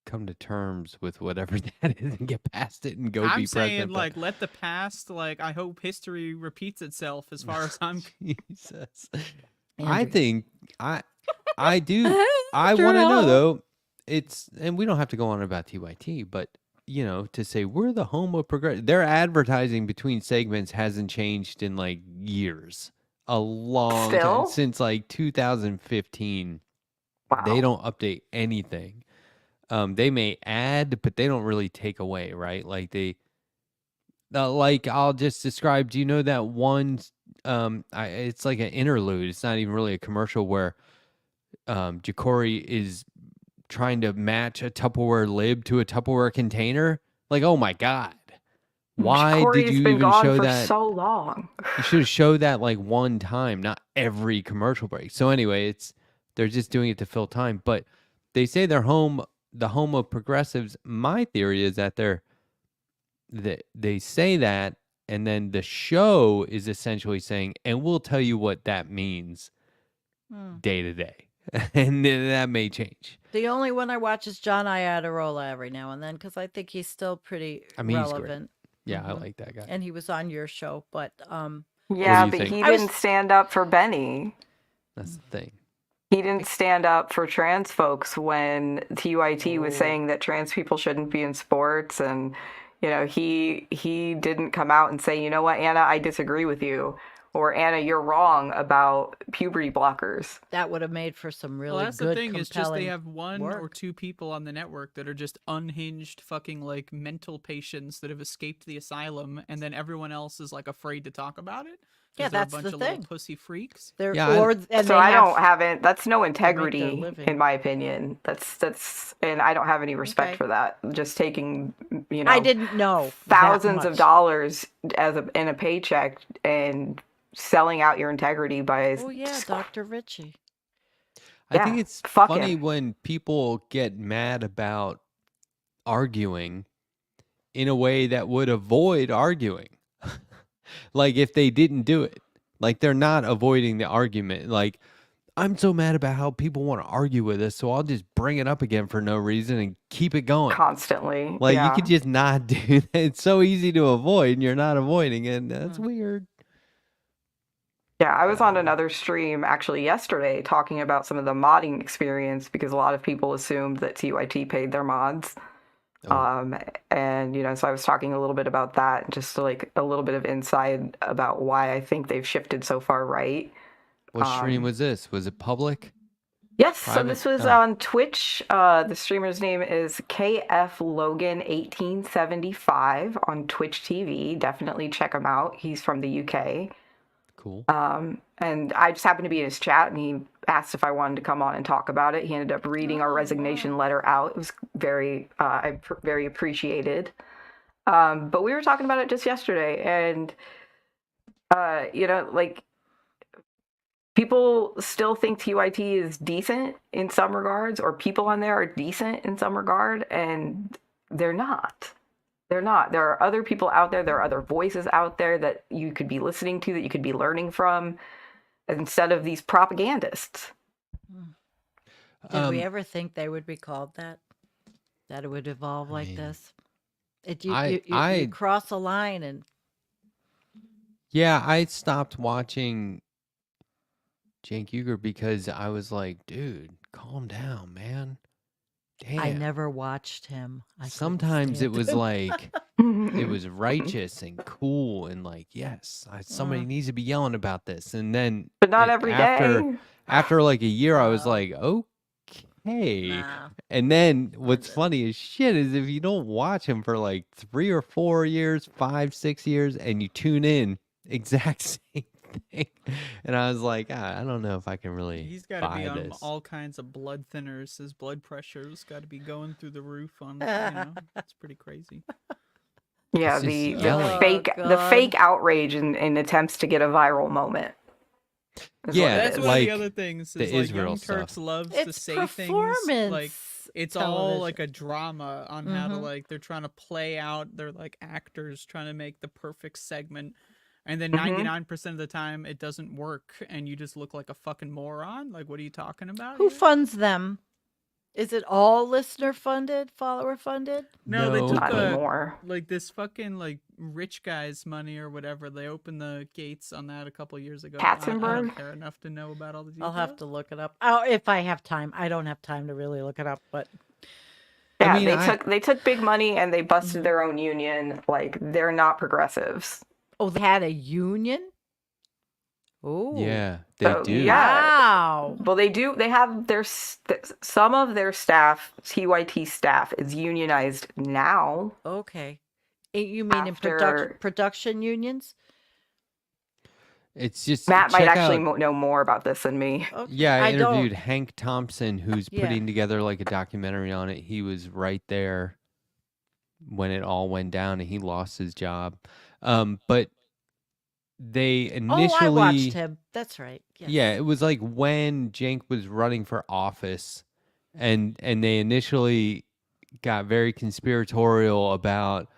come to terms with whatever that is and get past it and go I'm be saying president. like let the past, like I hope history repeats itself as far as I'm Jesus. I Andrew. think I do. I want to know Andrew. though. And we don't have to go on about TYT, but you know, to say we're the home of progress. Their advertising between segments hasn't changed in like years, a long time Still? since like 2015. They Wow. don't update anything. They may add, but they don't really take away, right? Like like I'll just describe. Do you know that one? It's like an interlude. It's not even really a commercial where Jacory is trying to match a Tupperware lid to a Tupperware container. Like, oh my God. Why did Corey's you been even gone show for that? so long. You should have showed that like one time, not every commercial break. So anyway, they're just doing it to fill time. But they say they're the home of progressives. My theory is that they say that, and then the show is essentially saying, and we'll tell you what that means day to day. And then that may change. The only one I watch is John Iadarola every now and then because I think he's still pretty I mean, he's great. relevant. Yeah, I like that guy. And he was on your show, but Yeah, you but think? he I was- didn't stand up for Benny. That's the thing. He didn't stand up for trans folks when TYT was Oh. saying that trans people shouldn't be in sports, and you know, he didn't come out and say, you know what, Anna, I disagree with you, or Anna, you're wrong about puberty blockers. that would have made for some really Well, that's good, the thing. Is just they compelling have one or work. two people on the network that are just unhinged fucking like mental patients that have escaped the asylum, and then everyone else is like afraid to talk about it. 'cause Yeah, they're that's a bunch the of little thing. pussy freaks. They're, Yeah, and So they I have- don't have it. That's no their integrity living. in my opinion. That's and I don't have any respect Okay. for that. Just taking, you know, I didn't know that thousands of much. dollars in a paycheck and selling out your integrity by Oh yeah, Dr. Ritchie. I think Yeah, it's fuck funny him. when people get mad about arguing in a way that would avoid arguing. Like if they didn't do it. Like they're not avoiding the argument. Like, I'm so mad about how people want to argue with us, so I'll just bring it up again for no reason and keep it going. Constantly. Like yeah. you could just not do that. It's so easy to avoid, and you're not avoiding it. And that's weird. Yeah, I was on another stream actually yesterday talking about some of the modding experience because a lot of people assumed that TYT paid their mods. Oh. And you know, so I was talking a little bit about that, just like a little bit of insight about why I think they've shifted so far right. What stream was this? Was it public? Yes, so Private? this was Oh. on Twitch. The streamer's name is KF Logan 1875 on Twitch TV. Definitely check him out. He's from the UK. Cool. And I just happened to be in his chat, and he asked if I wanted to come on and talk about it. He ended up reading our resignation letter out. It was very, very appreciated. But we were talking about it just yesterday, and you know, like people still think TYT is decent in some regards, or people on there are decent in some regard, and they're not. They're not. There are other people out there. There are other voices out there that you could be listening to, that you could be learning from, instead of these propagandists. Did we ever think they would be called that? That it would evolve like mean, this? I You cross a line and Yeah, I stopped watching Cenk Uygur because I was like, dude, calm down, man. Damn. I never watched him. I couldn't Sometimes it stand was him. like it was righteous and cool and like, yes, somebody needs to be yelling about this. And then But not like, every after day. after like a year, I was Wow. like, okay. Nah. And then what's funny as shit is if you don't watch him for like 3 or 4 years, 5, 6 years, and you tune in, exact same thing. And I was like, I don't know if I can really He's got to buy be on this. all kinds of blood thinners. His blood pressure's got to be going through the roof. On, you know, it's pretty crazy. Yeah, It's just the yelling. fake Oh, the God. fake outrage in attempts to get a viral moment. is what Yeah, it That's is. one of like the other things. the Is like Israel Young Turks stuff. loves to It's say performance. things like it's all television. like a drama on how to Mhm. like they're trying to play out. They're like actors trying to make the perfect segment, and then Mhm. 99% of the time it doesn't work, and you just look like a fucking moron. Like, what are you talking about? Who here? funds them? Is it all listener funded, follower funded? No, they No, took Not but- anymore. like this fucking like rich guy's money or whatever. They opened the gates on that a couple years ago. I don't Katzenberg? care enough to know about all the details. I'll have to look it up. Oh, if I have time. I don't have time to really look it up, but Yeah, I mean, they took big money and they busted Mhm. their own union. Like they're not progressives. Oh, they had a union? Oh, yeah, they So do. yeah, wow. well they do. They have some of their staff, TYT staff, is unionized now. Okay. You mean in After production unions? It's just Matt might check actually out. know more about this than me. Okay. Yeah, I I interviewed don't. Hank Thompson, who's Yeah. putting together like a documentary on it. He was right there when it all went down, and he lost his job. But they Oh, I watched initially, him. That's right. Yes. yeah, it was like when Cenk was running for office, and they initially got very conspiratorial about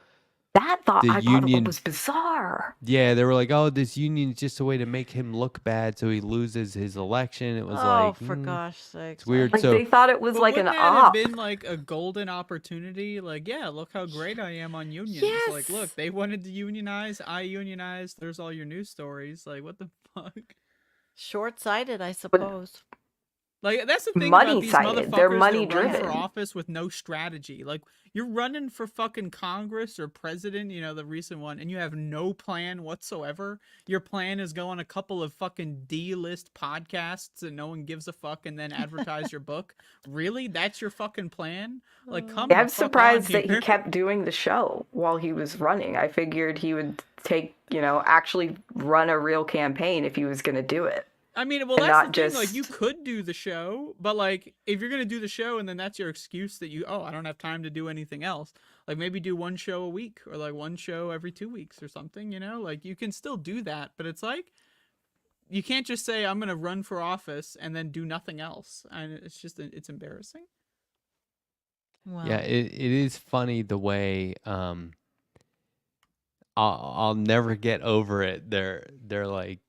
the I thought it union. was bizarre. Yeah, they were like, "Oh, this union is just a way to make him look bad, so he loses his election." It was Oh, like, for gosh sakes. it's weird. Like So they thought it was But like an wouldn't that have op. been like a golden opportunity? Like, yeah, look how great I am on unions. Like, Yes. look, they wanted to unionize, I unionized. There's all your news stories. Like, what the fuck? Short-sighted, I suppose. Like, that's the thing about Money these sighted. They're motherfuckers money that run for driven. office with no strategy. Like, you're running for fucking Congress or president, you know, the recent one, and you have no plan whatsoever. Your plan is go on a couple of fucking D-list podcasts and no one gives a fuck and then advertise your book. Really? That's your fucking plan? Like, come Yeah, the I'm fuck on surprised that he here. kept doing the show while he was running. I figured he would actually run a real campaign if he was going to do it. I mean, well, and that's not the thing. Like, you just- could do the show, but like, if you're gonna do the show and then that's your excuse that I don't have time to do anything else. Like, maybe do one show a week or like one show every 2 weeks or something. You know, like you can still do that, but it's like you can't just say I'm gonna run for office and then do nothing else. And it's embarrassing. Wow. yeah, it is funny the way I'll never get over it. They're like,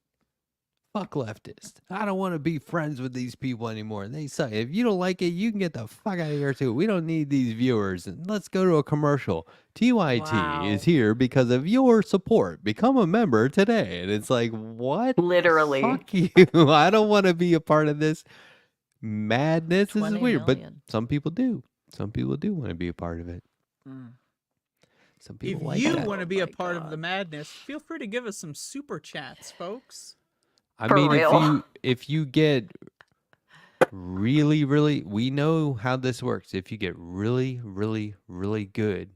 fuck leftists. I don't want to be friends with these people anymore. They suck. If you don't like it, you can get the fuck out of here too. We don't need these viewers. And let's go to a commercial. TYT Wow. is here because of your support. Become a member today. And it's like, what? Literally. Fuck you. I don't want to be a part of this madness. This is 20 weird. But million. some people do. Some people do want to be a part of it. Mm. Some If people like you that. want to be a my part of God. the madness, feel free to give us some super chats, folks. I For mean, real. if you get really, we know how this works. If you get really, really good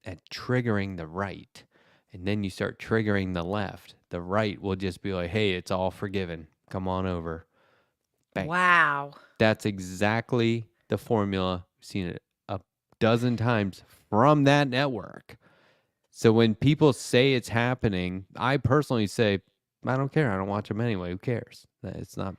at triggering the right, and then you start triggering the left, the right will just be like, "Hey, it's all forgiven. Come on over." Bang. Wow. That's exactly the formula. We've seen it a dozen times from that network. So when people say it's happening, I personally say, I don't care. I don't watch them anyway. Who cares? It's not.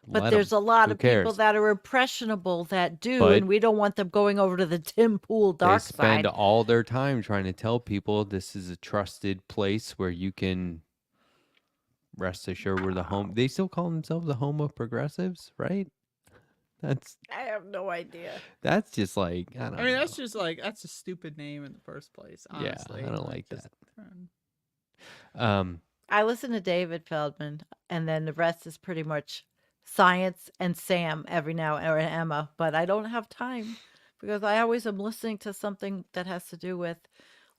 But let there's 'em. a lot Who of people cares? that are impressionable that do, But- and we don't want them going over to the Tim Pool They dark spend side. all their time trying to tell people this is a trusted place where you can rest assured we're the home. They still call themselves the home of progressives, right? That's I have no idea. just like I don't. I mean, know. that's just like that's a stupid name in the first place. Yeah, Honestly, I don't like just- I listen to David Feldman, and then the rest is pretty much science and Sam every now or Emma. But I don't have time because I always am listening to something that has to do with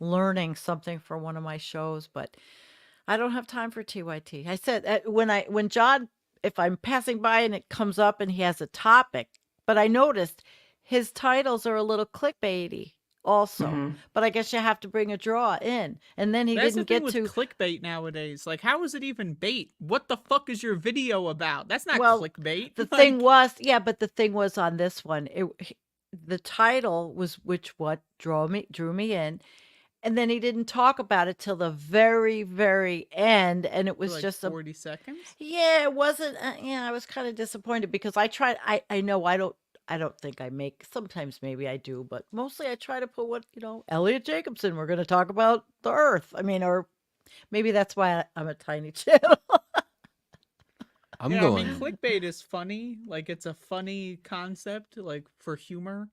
learning something for one of my shows. But I don't have time for TYT. I said when John, if I'm passing by and it comes up and he has a topic, but I noticed his titles are a little clickbaity also. Mhm. But I guess you have to bring a draw in, and then he That's didn't the thing get with to. clickbait nowadays. Like, how is it even bait? What the fuck is your video about? That's not Well, clickbait. The Like, thing was, yeah, but the thing was on this one, the title was what drew me in, and then he didn't talk about it till the very, very end, and it for was like just 40 seconds. yeah, it wasn't. Yeah, I was kind of disappointed because I tried. I know I don't think I make. Sometimes maybe I do, but mostly I try to put what Elliot Jacobson. We're going to talk about the Earth. I mean, or maybe that's why I'm a tiny channel. I'm yeah, going. I mean, clickbait is funny. Like, it's a funny concept, like for humor.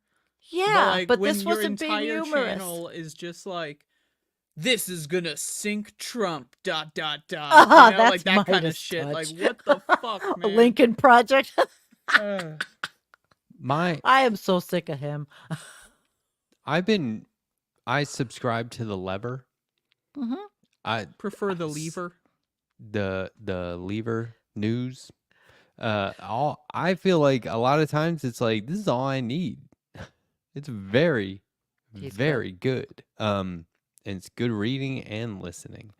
Yeah, like, but when this your wasn't being entire humorous. channel is just like, this is gonna sink Trump. ... Ah, like that's that kind of Midas shit. touch. Like, what the fuck, A man? Lincoln Project. Uh, My I am so sick of him. I subscribe to the Lever. Mm-hmm. I Prefer the s- lever. the Lever News. I feel like a lot of times it's like this is all I need. It's very, He's good. very good. And it's good reading and listening.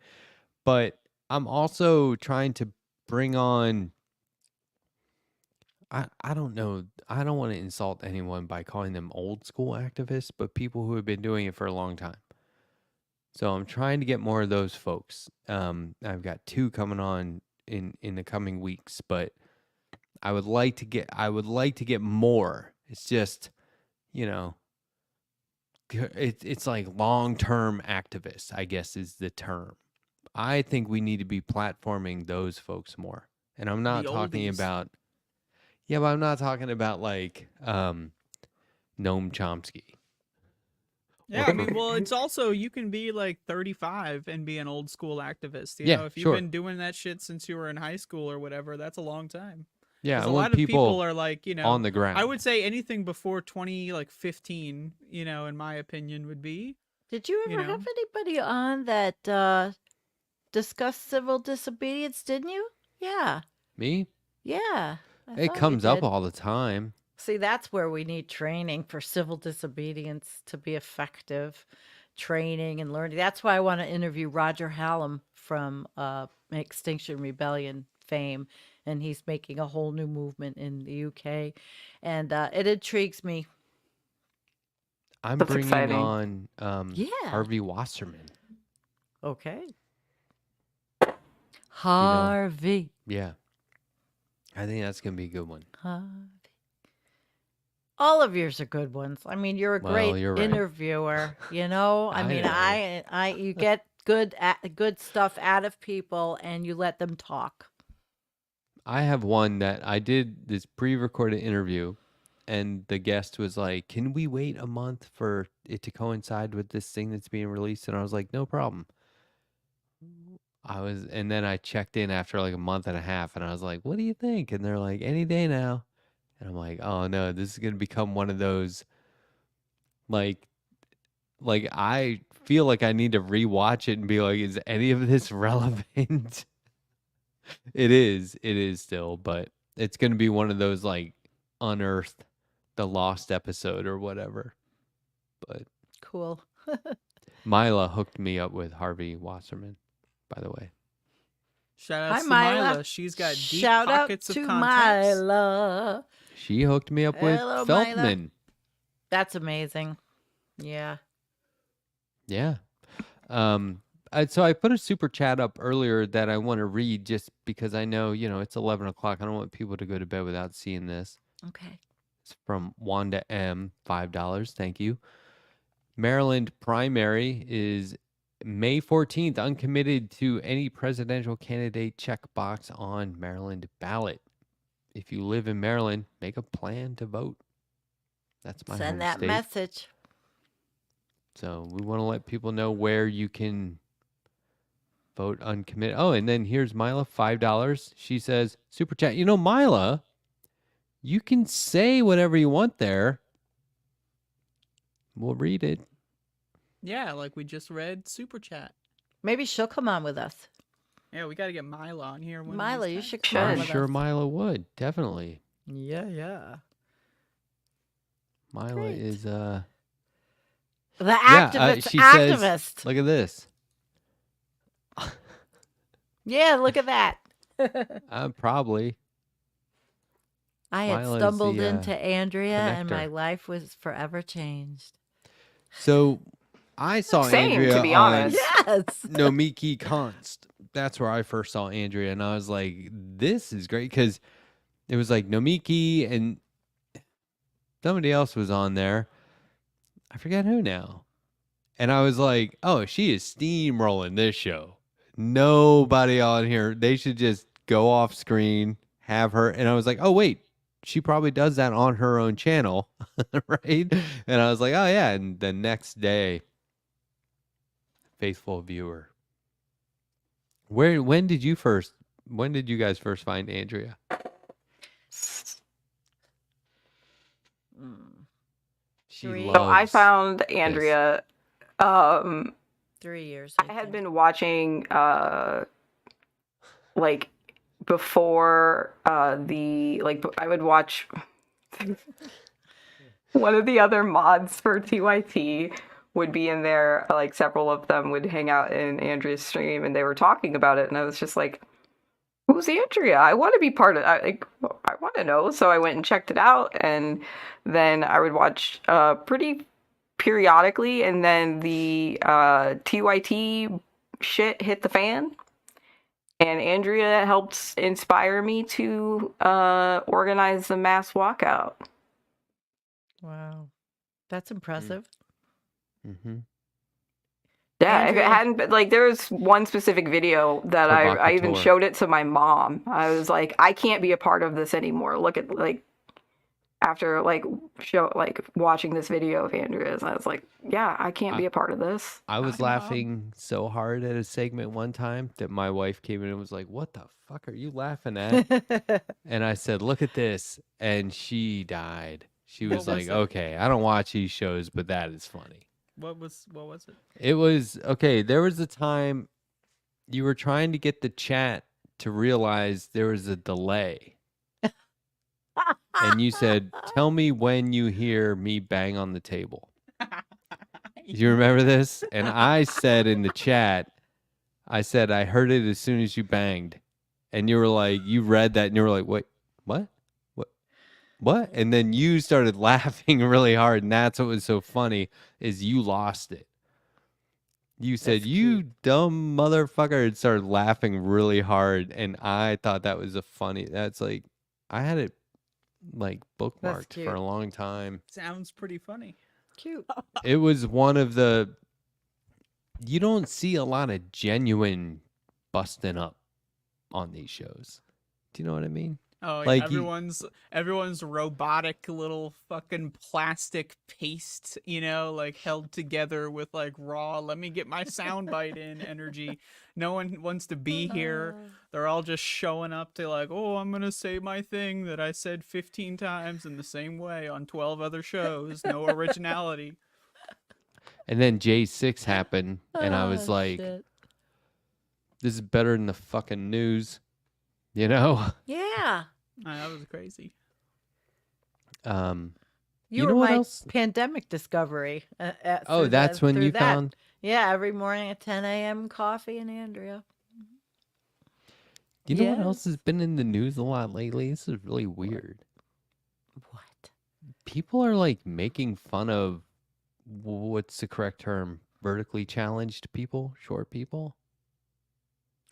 But I'm also trying to bring on. I don't know. I don't want to insult anyone by calling them old school activists, but people who have been doing it for a long time. So I'm trying to get more of those folks. I've got 2 coming on in the coming weeks, but I would like to get more. It's just, you know, it's like long-term activists, I guess is the term. I think we need to be platforming those folks more. And I'm not The talking oldies. about Yeah, but I'm not talking about like Noam Chomsky. Yeah, I mean, well, it's also you can be like 35 and be an old school activist. You Yeah, know, if you've sure. been doing that shit since you were in high school or whatever, that's a long time. Yeah, I Because a want lot of people people are like, you know, on the ground. I would say anything before 15, you know, in my opinion, would be. Did you You ever have know. anybody on that discussed civil disobedience? Didn't you? Yeah, Me? yeah. I It thought you comes up did. all the time. See, that's where we need training for civil disobedience to be effective. Training and learning. That's why I want to interview Roger Hallam from Extinction Rebellion fame, and he's making a whole new movement in the UK, and it intrigues me. I'm That's bringing exciting. on Yeah. Harvey Wasserman. Okay. Harvey. Yeah. I think that's going to be a good one. Harvey. All of yours are good ones. I mean, you're a Well, great you're right. interviewer. You know, I I mean, know. you get good stuff out of people, and you let them talk. I have one that I did this pre-recorded interview, and the guest was like, "Can we wait a month for it to coincide with this thing that's being released?" And I was like, "No problem." And then I checked in after like a month and a half, and I was like, "What do you think?" And they're like, "Any day now." And I'm like, "Oh no, this is gonna become one of those like I feel like I need to rewatch it and be like, is any of this relevant?" It is still, but it's gonna be one of those like unearthed the lost episode or whatever. But Cool. Mila hooked me up with Harvey Wasserman, by the way. Shout Hi, out to Mila. Mila. She's got deep Shout out pockets of to contacts. Mila. She hooked me up with Hello, Mila. Feldman. That's amazing. Yeah. Yeah. So I put a super chat up earlier that I want to read just because I know, it's 11 o'clock. I don't want people to go to bed without seeing this. Okay. It's from Wanda M, $5. Thank you. Maryland primary is May 14th. Uncommitted to any presidential candidate, checkbox on Maryland ballot. If you live in Maryland, make a plan to vote. That's my home Send that state. message. So we want to let people know where you can vote uncommitted. Oh, and then here's Mila, $5. She says, super chat. Mila, you can say whatever you want there. We'll read it. Yeah, like we just read Super Chat. Maybe she'll come on with us. Yeah, we got to get Mila on here. one of Mila, these you times. should come on I'm with sure us. Mila would. Definitely. Yeah. Mila Great. is The Yeah, activist. she says, activist. look at this. Yeah, look at that. Probably. I had Mila's stumbled the, into Andrea, and my connector. life was forever changed. So I saw Same, Andrea to be on honest. Yes. Nomiki Const. That's where I first saw Andrea, and I was like, this is great, because it was like Nomiki and somebody else was on there. I forget who now. And I was like, oh, she is steamrolling this show. Nobody on here. They should just go off screen, have her. And I was like, oh, wait, she probably does that on her own channel, right? And I was like, oh, yeah. And the next day, faithful viewer. When did you guys first find Andrea? She Three. loves. So I found Andrea. 3 years. I had been watching like before I would watch one of the other mods for TYT would be in there, like several of them would hang out in Andrea's stream and they were talking about it and I was just like, who's Andrea? I want to be part of I want to know. So I went and checked it out and then I would watch pretty periodically and then the TYT shit hit the fan and Andrea helped inspire me to organize the mass walkout. Wow. That's impressive. Mm-hmm. Yeah, if it Andrea- hadn't been like there was one specific video that I even Provocateur. showed it to my mom. I was like, I can't be a part of this anymore. Look at like after like watching this video of Andrea's, I was like, yeah, I can't be a part of this. I was Hi, Mom. laughing so hard at a segment one time that my wife came in and was like, "What the fuck are you laughing at?" And I said, "Look at this," and she died. She What was was like, it? "Okay, I don't watch these shows, but that is funny." What was it? It was okay. There was a time you were trying to get the chat to realize there was a delay. And you said, "Tell me when you hear me bang on the table." Do you remember this? And I said in the chat, I said, "I heard it as soon as you banged." And you were like, you read that and you were like, "Wait, what? What?" And then you started laughing really hard. And that's what was so funny is you lost it. You said, That's "You dumb motherfucker," and started laughing really hard. And I thought that was that's like, I had it like bookmarked for cute. a long time. Sounds pretty funny. Cute. It was one of the, you don't see a lot of genuine busting up on these shows. Do you know what I mean? Oh, yeah, Like you- everyone's robotic little fucking plastic paste, like held together with like raw, let me get my soundbite in energy. No one wants to be here. They're all just showing up to like, oh, I'm gonna say my thing that I said 15 times in the same way on 12 other shows. No originality. And then J6 happened, and I was Oh, like, shit. this is better than the fucking news, you know? Yeah. That was crazy. Um, You You were know what my else? pandemic discovery. oh, that's when you found. Yeah, every morning at 10 a.m. coffee and Andrea. You know what Yes. else has been in the news a lot lately? This is really weird. What? People are like making fun of what's the correct term? Vertically challenged people, short people.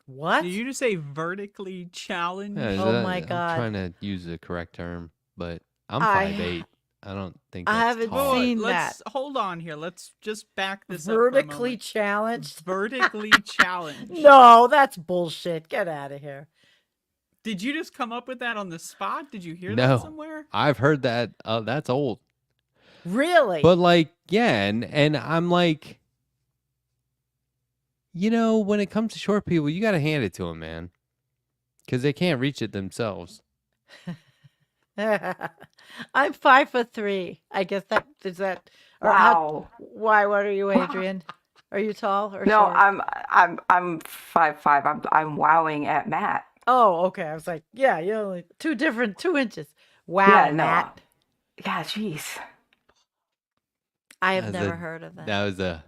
What? Did you just say vertically challenged? Yeah, is Oh that- my I'm God. trying to use the correct term, but I'm I- 5'8". I don't think I that's haven't tall. seen Let's that. hold on here. Let's just back this Vertically up for a moment. challenged? Vertically challenged. No, that's bullshit. Get out of here. Did you just come up with that on the spot? Did you hear No. that somewhere? I've heard that. That's old. Really? But like, yeah, and I'm like, when it comes to short people, you got to hand it to them, man, because they can't reach it themselves. I'm 5'3". I guess that is that. Or Wow. why? What are you, Adrian? Are you tall or No, short? I'm 5'5". I'm wowing at Matt. Oh, okay. I was like, yeah, you're only 2 inches. Wow, Yeah, no. Matt. Yeah, jeez. I have That's never a- heard of that. That was a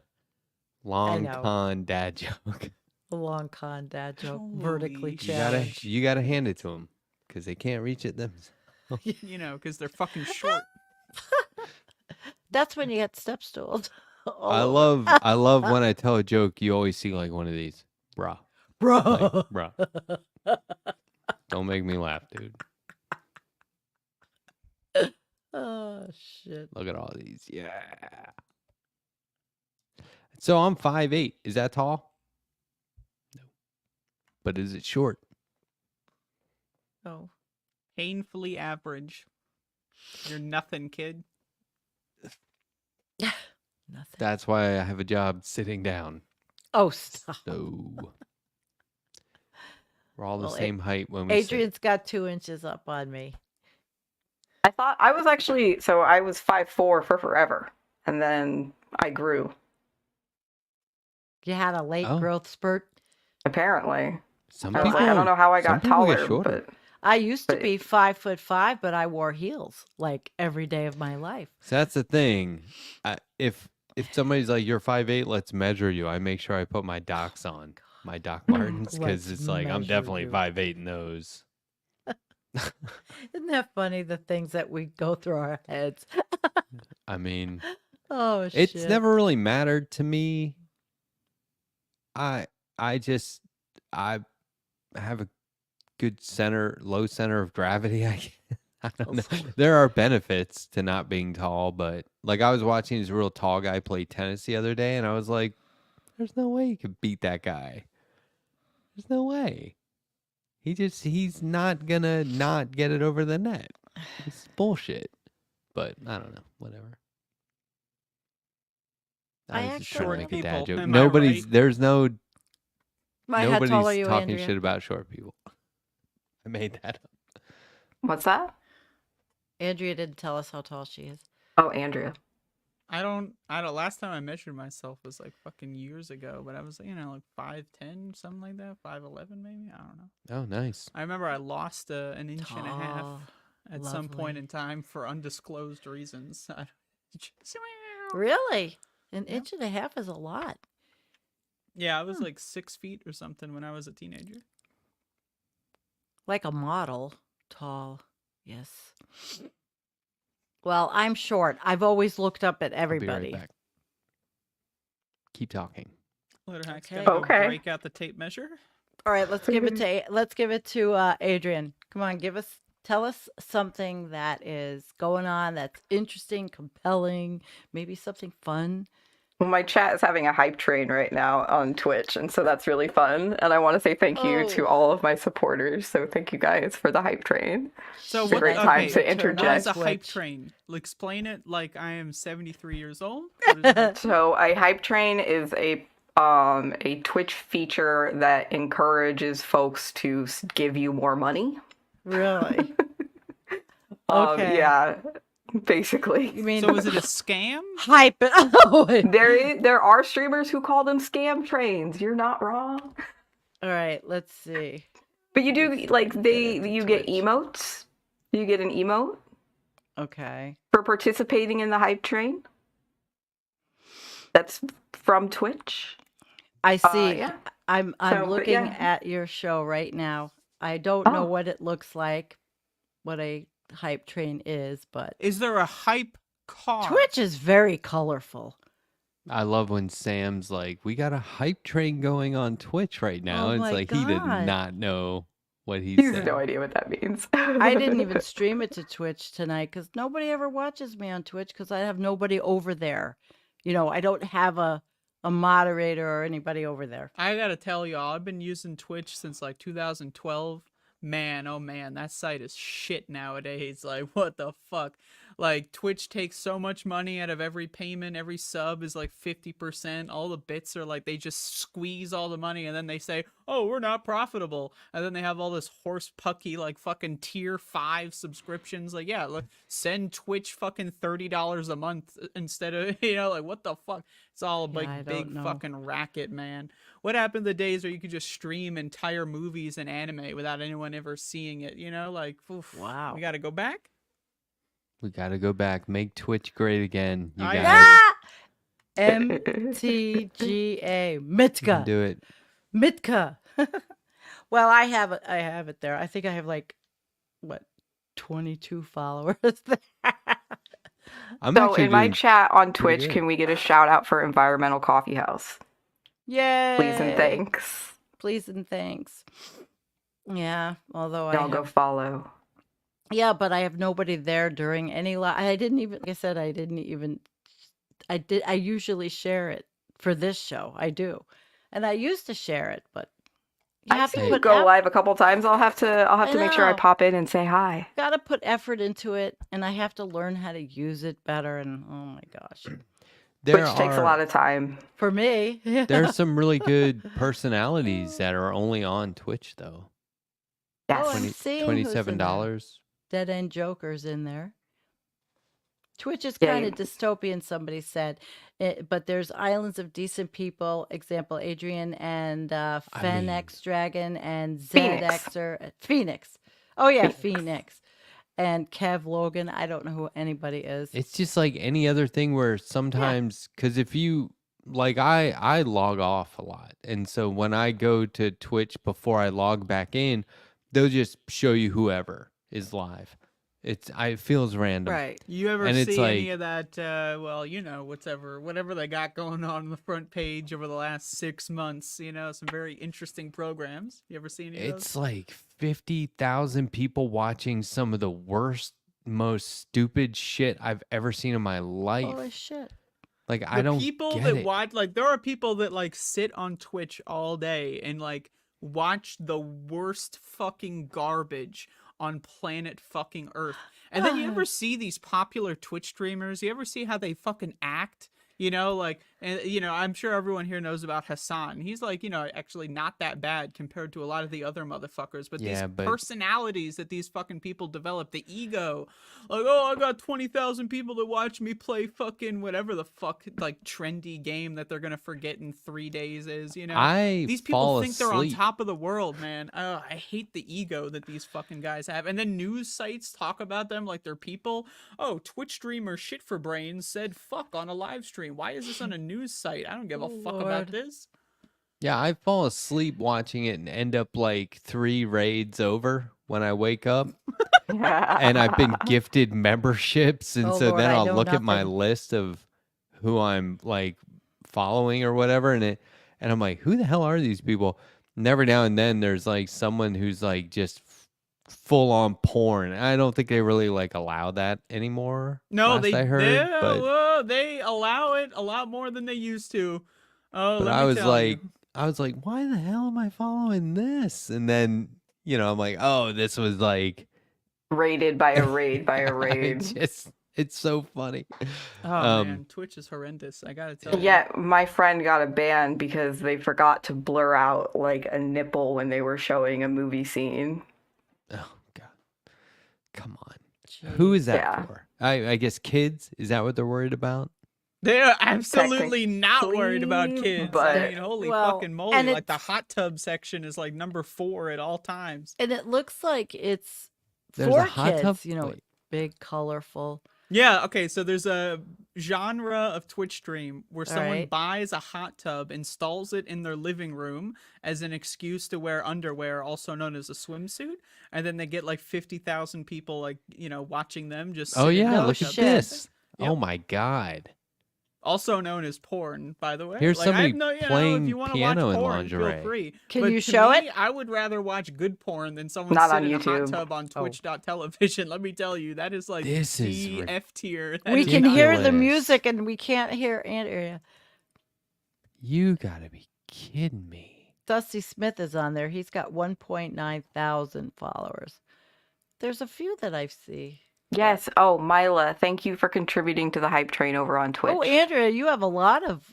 long know. con dad joke. A long con dad joke. Vertically Holy You gotta, challenged. you gotta hand it to them because they can't reach it themselves. Because they're fucking short. That's when you get step stooled. I love when I tell a joke. You always see like one of these, bruh. bro. Like, bruh. Don't make me laugh, dude. Oh shit. Look at all these. Yeah. So I'm 5'8". Is that tall? No. But is it short? Oh. Painfully average. You're nothing, kid. Nothing. That's why I have a job sitting down. Oh, stop. So we're all the Well, same height when we sit. Adrian's got 2 inches up on me. I thought I was actually I was 5'4" for forever, and then I grew. You had a late Oh. growth spurt. Apparently, Some I was people like, I don't know how I some got people get taller, shorter. but I used to But- be 5'5", but I wore heels like every day of my life. So that's the thing. If somebody's like, you're 5'8", let's measure you. I make sure I put my Docs on, my Doc Martens, because Let's it's like I'm measure definitely you. 5'8" in those. Isn't that funny? The things that we go through our heads. I mean, Oh it's shit! never really mattered to me. I just I have a good low center of gravity. I don't know. There are benefits to not being tall, but like I was watching this real tall guy play tennis the other day, and I was like, "There's no way you could beat that guy. There's no way. He's not gonna not get it over the net. It's bullshit." But I don't know. Whatever. I was just trying to Short make a dad people, joke. am I Nobody's right? there's no My how tall are nobody's you, talking Andrea? shit about short people. I made that up. what's that? Andrea didn't tell us how tall she is. Oh, Andrea. I don't. Last time I measured myself was like fucking years ago, but I was, like 5'10", something like that, 5'11" maybe. I don't know. Oh, nice. I remember I lost an inch and a half Tall, at some point lovely. in time for undisclosed reasons. Really? An Yeah. inch and a half is a lot. Yeah, I was like 6 feet or something when I was a teenager. Like a model. Tall. Yes. Well, I'm short. I've always looked up at I'll be right everybody. back. Keep talking. Letterhack's Okay. gotta go Okay. break out the tape measure. All right, let's give it to Adrian. Come on, tell us something that is going on that's interesting, compelling, maybe something fun. Well, my chat is having a hype train right now on Twitch, and so that's really fun. And I want to say thank you to Oh. all of my supporters. So thank you guys for the hype train. So It's a what? great time to Okay, interject. what is a hype Twitch. train? Explain it like I am 73 years old. What is a hype train? So a hype train is a Twitch feature that encourages folks to give you more money. Really? Okay. Yeah, basically. You mean So is it a scam? hype it? There are streamers who call them scam trains. You're not wrong. All right, let's see. But you do like into you get Twitch. emotes. You get an emote Okay. for participating in the hype train. That's from Twitch. I see. Yeah. I'm So, but looking yeah. at your show right now. I don't know Oh. what it looks like, what a hype train is, but Is there a hype car? Twitch is very colorful. I love when Sam's like, "We got a hype train going on Twitch right now." Oh It's my like he did God. not know what he He has said. no idea what that means. I didn't even stream it to Twitch tonight because nobody ever watches me on Twitch because I have nobody over there. I don't have a moderator or anybody over there. I gotta tell y'all, I've been using Twitch since like 2012. Man, oh man, that site is shit nowadays. Like, what the fuck? Like, Twitch takes so much money out of every payment. Every sub is like 50%. All the bits are like, they just squeeze all the money and then they say, oh, we're not profitable. And then they have all this horse pucky, like fucking tier 5 subscriptions. Like, yeah, send Twitch fucking $30 a month instead of, like, what the fuck? It's all Yeah, I like don't big know. fucking racket, man. What happened to the days where you could just stream entire movies and anime without anyone ever seeing it? Like, oof, Wow. we got to go back. We got to go back, make Twitch great again. You I guys Ah! MTGA. you can Mitka. do it. Mitka. Well, I have it there. I think I have like, what, 22 followers there. I'm So actually in my doing chat on pretty Twitch, good. can we get a shout out for Environmental Coffee House? Yay. Please and thanks. Please and thanks. Yeah, although Y'all go follow. yeah, but I have nobody there during any I didn't even, like I said, I usually share it for this show. I do. And I used to share it, but you I've have to seen you put go live a couple times. I'll have to make sure I know. pop in and say hi. Gotta put effort into it, and I have to learn how to use it better. And oh my gosh, There Which takes a lot of time. for me, There's some really good personalities that are only on Twitch though. Yes. Oh, I'm seeing who's in there. $27 dead end jokers in there. Twitch is Yeah, kind you- of dystopian, somebody said, but there's islands of decent people. Example: Adrian and Fenix Dragon and Phoenix. ZXer Phoenix. Oh yeah, Phoenix. Phoenix and Kev Logan. I don't know who anybody is. It's just like any other thing where sometimes, because if you like, I log off a lot, and so when I go to Twitch before I log back in, they'll just show you whoever is live. It feels random. Right. You ever And it's see any like- of that? Well, you know, whatever they got going on the front page over the last 6 months. You know, some very interesting programs. You ever seen any of those? It's like 50,000 people watching some of the worst, most stupid shit I've ever seen in my life. Holy shit. Like, I don't people get that it. watch, like, there are people that like sit on Twitch all day and like watch the worst fucking garbage on planet fucking Earth. And then you ever see these popular Twitch streamers? You ever see how they fucking act? You know, like, and you know, I'm sure everyone here knows about Hassan. He's like, you know, actually not that bad compared to a lot of the other motherfuckers. But Yeah, these but- personalities that these fucking people develop, the ego, like, oh, I got 20,000 people that watch me play fucking whatever the fuck, like, trendy game that they're gonna forget in 3 days is, you know? These people fall think they're on asleep. top of the world, man. I hate the ego that these fucking guys have. And then news sites talk about them like they're people. Oh, Twitch streamer shit for brains said fuck on a live stream. Why is this on a news site? I don't give a Oh, fuck Lord. about this. Yeah, I fall asleep watching it and end up like 3 raids over when I wake up. And I've been gifted memberships, and Oh, so Lord, then I I'll know look at my nothing. list of who I'm like following or whatever, and I'm like, who the hell are these people? And every now and then there's like someone who's like just full on porn. I don't think they really like allow that anymore. No, last they I heard, they, but they allow it a lot more than they used to. Oh, but let I me was tell like, you. why the hell am I following this? And then I'm like, oh, this was like. Raided by a raid by a It's raid. just, it's so funny. Oh man, Twitch is horrendous. I gotta tell you. Yeah, my friend got a ban because they forgot to blur out like a nipple when they were showing a movie scene. Oh God, come on. Who is that Yeah. for? I guess kids. Is that what they're worried about? They're absolutely not worried about Technically, kids. but- I mean, holy Well, fucking moly. and Like the it's- hot tub section is like number 4 at all times. And it looks like it's There's for a hot kids, tub. you know, Wait. big, colorful. Yeah, okay, so there's a genre of Twitch stream where someone Alright. buys a hot tub, installs it in their living room as an excuse to wear underwear, also known as a swimsuit, and then they get like 50,000 people, like, you know, watching them just Oh sit in yeah, the No look hot at tub. shit. this. Yep. Oh my God. Also known as porn, by the way. Here's Like, I somebody have no, you know, playing if you want to piano watch in porn, lingerie. feel free. Can But you to show me, it? I would rather watch good porn than someone Not sit on in a hot YouTube. tub on Oh. Twitch.television. Let me tell you, that is like This is C F tier. That We is can not hear good. the ridiculous. music and we can't hear Andrea. You gotta be kidding me. Dusty Smith is on there. He's got 1.9 thousand followers. There's a few that I see. Yes. Oh, Mila, thank you for contributing to the hype train over on Twitch. Oh, Andrea, you have a lot of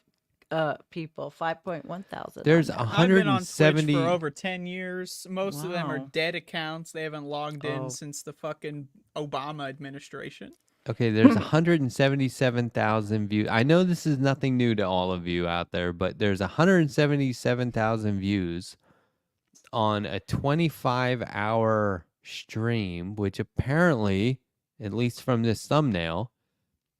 people. 5.1 thousand. There's I've been on Twitch 170. for over 10 years. Most of them are Wow. dead accounts. They haven't logged in Oh. since the fucking Obama administration. Okay, there's 177,000 views. I know this is nothing new to all of you out there, but there's 177,000 views on a 25-hour stream, which apparently, at least from this thumbnail,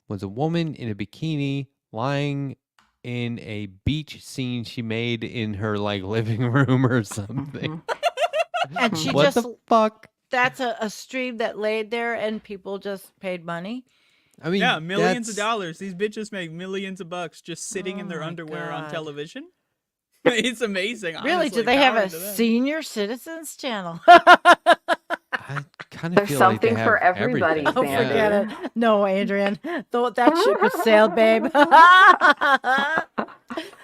was a woman in a bikini lying in a beach scene she made in her like living room or something. And she What just, the fuck? that's a stream that laid there and people just paid money. I mean, Yeah, millions of that's- dollars. These bitches make millions of bucks just sitting in Oh their my underwear on God. television. It's amazing. Really? honestly. Do they have Power a to them. senior citizens channel? I kind of There's feel like they something for have everybody, everything. Oh, Sandy. forget it. No, Adrian. Though that ship has sailed, babe.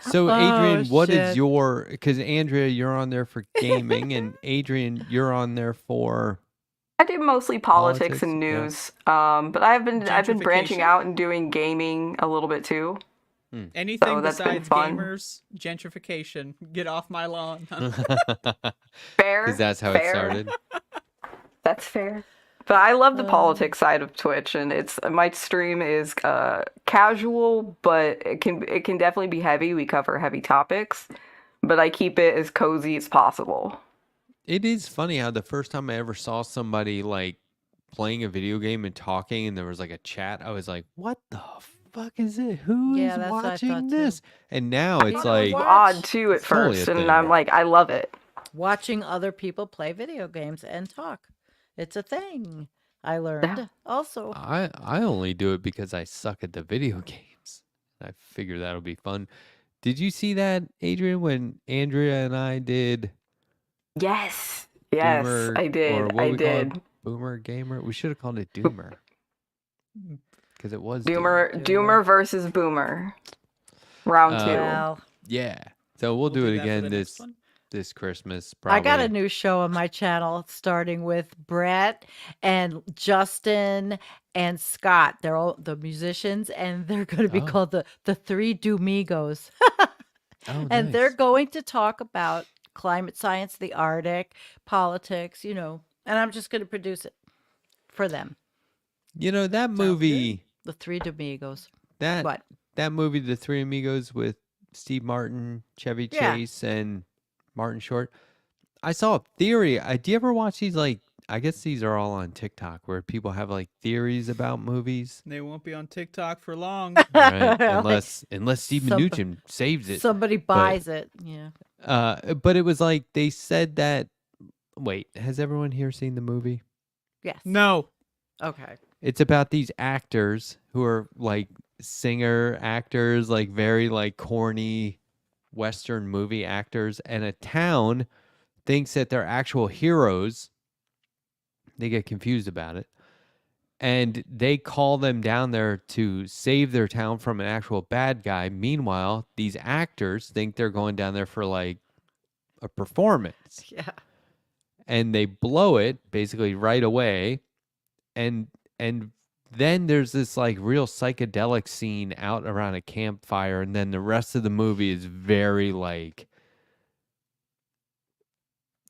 So, Oh, Adrian, what is shit. your? Because Andrea, you're on there for gaming, and Adrian, you're on there for. I do mostly politics Politics, and yeah. news, but I've been branching Gentrification? out and doing gaming a little bit too. Anything So that's been besides fun. gamers, gentrification. Get off my lawn. Fair. Because that's how fair. it started. That's fair. But I love the Um, politics side of Twitch, and it's my stream is casual, but it can definitely be heavy. We cover heavy topics, but I keep it as cozy as possible. It is funny how the first time I ever saw somebody like playing a video game and talking and there was like a chat, I was like, what the fuck is it? Who Yeah, is that's what I watching thought, too. this? And now I it's thought it like, was odd too at it's totally a first, and thing. I'm like, I love it. watching other people play video games and talk. It's a thing. I learned also. I only do it because I suck at the video games. I figure that'll be fun. Did you see that, Adrian, when Andrea and I did Yes, Doomer, I or did, what I we call it, did. Boomer Gamer? We should have called it Doomer. Because it was Doomer versus Boomer, round two. Well, Yeah. So we'll do do it that for again the next one. this Christmas. I got a Probably. new show on my channel starting with Brett and Justin and Scott. They're all the musicians, and they're going to be Oh. called the Three Doomigos. Oh, And they're nice. going to talk about climate science, the Arctic, politics, and I'm just going to produce it for them. You know that movie, The Three Doomigos. that What? that movie, The Three Amigos with Steve Martin, Chevy Yeah. Chase, and Martin Short. I saw a theory. Do you ever watch these? Like, I guess these are all on TikTok, where people have like theories about movies. They won't be on TikTok for long. Right? Like, unless Stephen some- Nugent saves it. Somebody buys it. Yeah. But it was like they said that. Wait, has everyone here seen the movie? Yes. No. Okay. It's about these actors who are like singer actors, like very like corny Western movie actors, and a town thinks that they're actual heroes. They get confused about it. And they call them down there to save their town from an actual bad guy. Meanwhile, these actors think they're going down there for like a performance. Yeah. And they blow it basically right away. And then there's this like real psychedelic scene out around a campfire, and then the rest of the movie is very like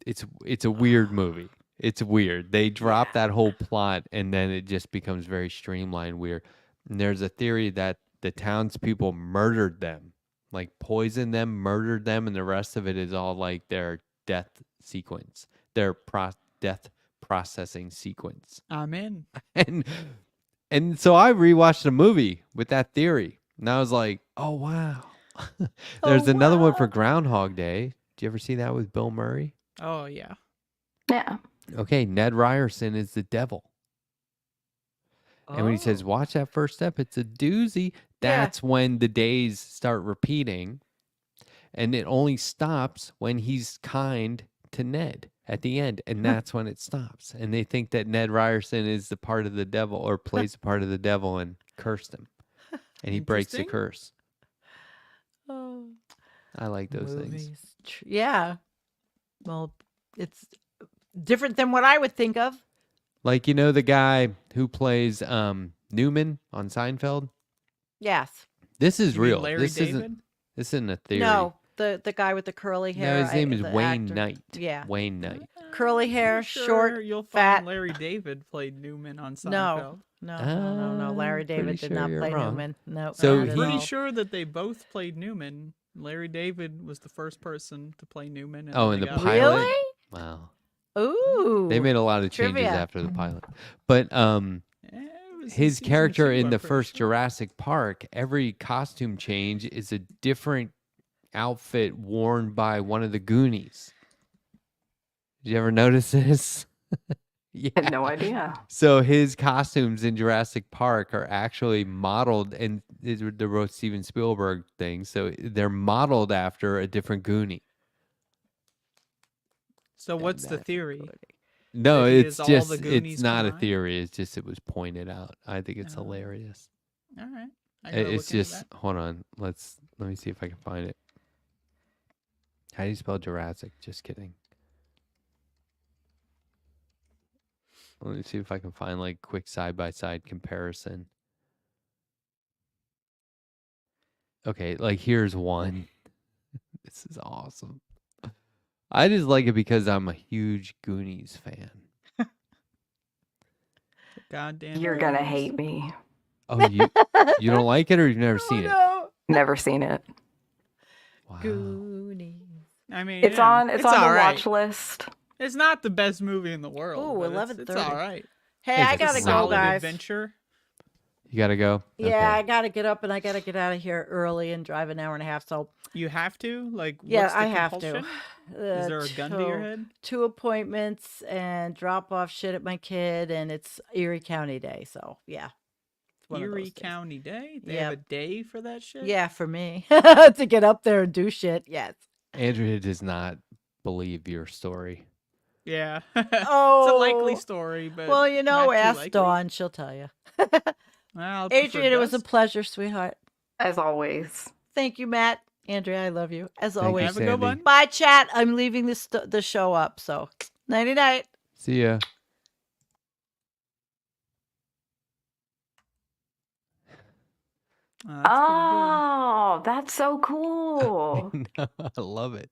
it's a weird movie. It's weird. They drop that whole plot, and then it just becomes very streamlined weird. And there's a theory that the townspeople murdered them, like poisoned them, murdered them, and the rest of it is all like their death sequence, their death processing sequence. I'm in. And so I rewatched the movie with that theory, and I was like, oh wow. There's another one for Groundhog Day. Did you ever see that with Bill Murray? Oh yeah. Yeah. Okay, Ned Ryerson is the devil. And when he says, Oh. watch that first step, it's a doozy. That's when the days start repeating. And it only stops when he's kind to Ned at the end. And that's when it stops. And they think that Ned Ryerson is the part of the devil, or plays the part of the devil, and cursed him. And he breaks the Interesting. curse. Oh. I like those things. Movies. Yeah. Well, it's different than what I would think of. Like, the guy who plays Newman on Seinfeld? Yes. This is You mean real. Larry This David? isn't a theory. No, the guy with the curly hair. No, his name is the Wayne actor. Knight. Yeah. Wayne Knight. Curly hair, Pretty short, sure you'll fat. find Larry David played Newman on Seinfeld. No. Larry I'm pretty David sure did not you're play wrong. Newman. No. So not at Pretty all. sure that they both played Newman. Larry David was the first person to play Newman. And Oh, then in they the got- pilot? Really? Wow. Ooh. They made a lot of changes Trivia. after the pilot. But Eh, it was in his season character 2, in I'm the pretty first sure. Jurassic Park, every costume change is a different outfit worn by one of the Goonies. Did you ever notice this? Yeah. I had no idea. So his costumes in Jurassic Park are actually modeled, and the both Steven Spielberg things. So they're modeled after a different Goonie. So what's the theory? No, That he it's is all just the Goonies it's not a combined? theory. It's just it was pointed out. I think it's Oh. hilarious. All right. I gotta It's look into just that. hold on. Let me see if I can find it. How do you spell Jurassic? Just kidding. Let me see if I can find like quick side by side comparison. Okay, like here's one. This is awesome. I just like it because I'm a huge Goonies fan. goddamn. You're gonna Goonies. hate me. Oh, you don't like it, or you've never seen it? No. Never seen it. Wow. Goonies. I mean, It's on the alright. watch list. It's not the best movie in the world. Ooh, but it's 11:30. all right. Hey, Hey, I it's gotta a go, Solid guys. adventure. You gotta go. Yeah, I Okay. gotta get up and I gotta get out of here early and drive an hour and a half. So You have to? Like, yeah, what's the I have compulsion? to. Is there a gun to your head? 2 appointments and drop off shit at my kid, and it's Erie County Day. So yeah, it's one of those Erie days. County Day? They have a Yep. day for that shit? Yeah, for me to get up there and do shit. Yes. Andrea does not believe your story. Yeah. It's a likely Oh, story, but well, you know, not too ask likely. Dawn; she'll tell you. Well, I'll prefer Adrian, it was a dusk. pleasure, sweetheart. As always. Thank you, Matt. Andrea, I love you as Thank you, always. Have a good Sandy. one. Bye, chat. I'm leaving the show up. So, nighty night. See ya. That's pretty Oh, that's so I cool. know, I love it.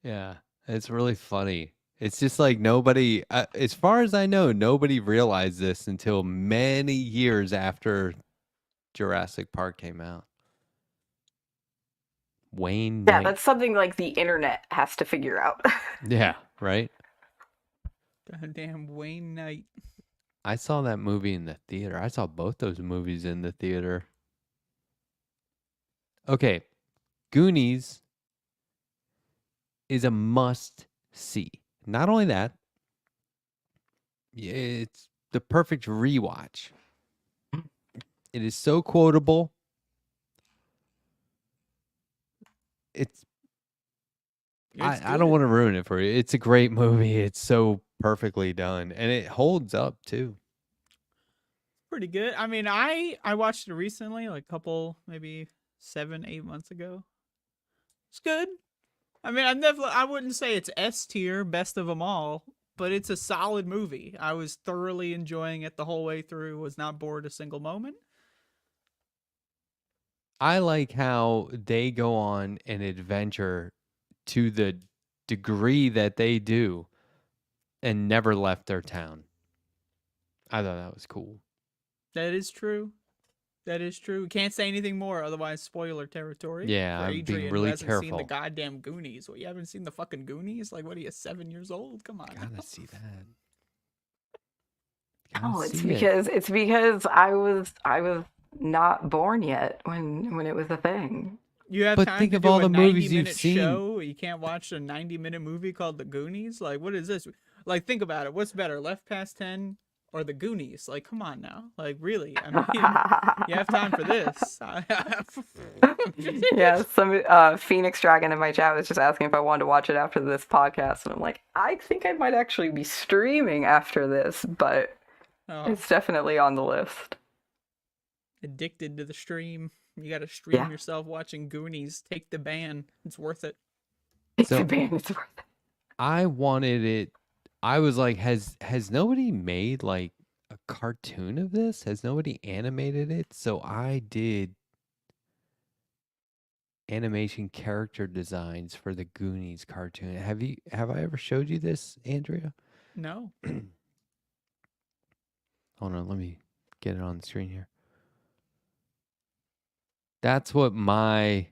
Yeah, it's really funny. It's just like nobody, as far as I know, nobody realized this until many years after Jurassic Park came out. Wayne Yeah, Knight. that's something like the internet has to figure out. Yeah, right? good. Goddamn Wayne Knight. I saw that movie in the theater. I saw both those movies in the theater. Okay, Goonies is a must see. Not only that, it's the perfect rewatch. It is so quotable. It's It's I don't good. want to ruin it for you. It's a great movie. It's so perfectly done, and it holds up too. Pretty good. I mean, I watched it recently, like a couple, maybe 7-8 months ago. It's good. I mean, I wouldn't say it's S tier, best of them all, but it's a solid movie. I was thoroughly enjoying it the whole way through. Was not bored a single moment. I like how they go on an adventure to the degree that they do and never left their town. I thought that was cool. That is true. That is true. Can't say anything more, otherwise spoiler territory. Yeah, for I'm being Adrian, really who hasn't seen the careful. goddamn Goonies. What, you haven't seen the fucking Goonies? Like, what are you, 7 years old? Come on. Gotta see that. Oh, Gotta it's see it. because I was not born yet when it was a thing. You have But time think to of do all a the movies 90-minute you've seen. show. You can't watch a 90-minute movie called The Goonies. Like, what is this? Like, think about it. What's better, Left Past 10 or The Goonies? Like, come on now. Like, really? I mean, you have time for this. Yeah, some Phoenix Dragon in my chat was just asking if I wanted to watch it after this podcast, and I'm like, I think I might actually be streaming after this, but Oh, it's definitely on the list. addicted to the stream. You got to stream Yeah. yourself watching Goonies. Take the ban. It's worth it. It's So- a band. It's worth it. I wanted it. I was like, has nobody made like a cartoon of this? Has nobody animated it? So I did animation character designs for the Goonies cartoon. Have I ever showed you this, Andrea? No. Hold on, let me get it on the screen here. That's what my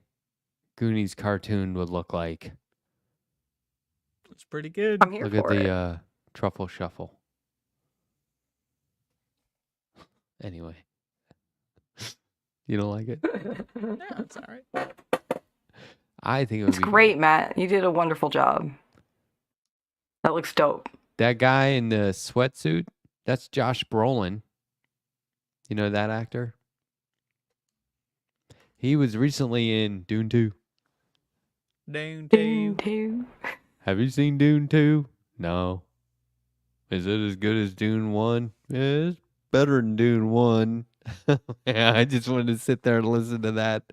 Goonies cartoon would look like. It's pretty good. I'm here Look at for it. the truffle shuffle. Anyway. You don't like it? No, it's all right. I think it would It's be great, Matt. You did a wonderful job. That looks dope. That guy in the sweatsuit, that's Josh Brolin. You know that actor? He was recently in Dune 2. Down Ding, to too. Have you seen Dune 2? No. Is it as good as Dune 1? Yeah, it's better than Dune 1. Yeah, I just wanted to sit there and listen to that.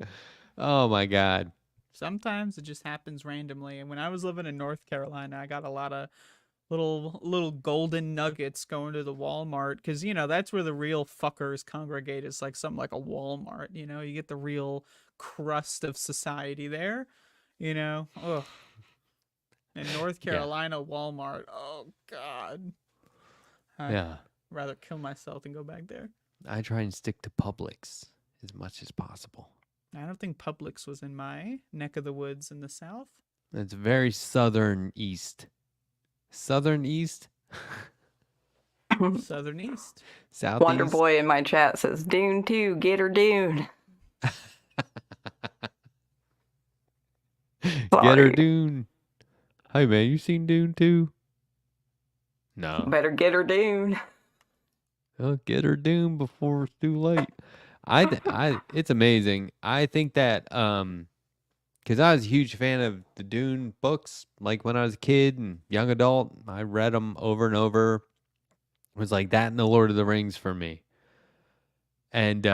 Oh my God. sometimes it just happens randomly. And when I was living in North Carolina, I got a lot of little golden nuggets going to the Walmart, because that's where the real fuckers congregate. It's like something like a Walmart. You get the real crust of society there. Ugh. In North Yeah. Carolina, Walmart. Oh God. I Yeah. rather kill myself than go back there. I try and stick to Publix as much as possible. I don't think Publix was in my neck of the woods in the South. It's very southern east. Southern east? Southern East. Southeast? Wonder Boy in my chat says, Dune 2, get her Dune. Get her Sorry. Dune. Hey man, you seen Dune 2? No. Better get her Dune. Oh, get her Dune before it's too late. It's amazing. I think that because I was a huge fan of the Dune books, like when I was a kid and young adult, I read them over and over. It was like that and the Lord of the Rings for me. And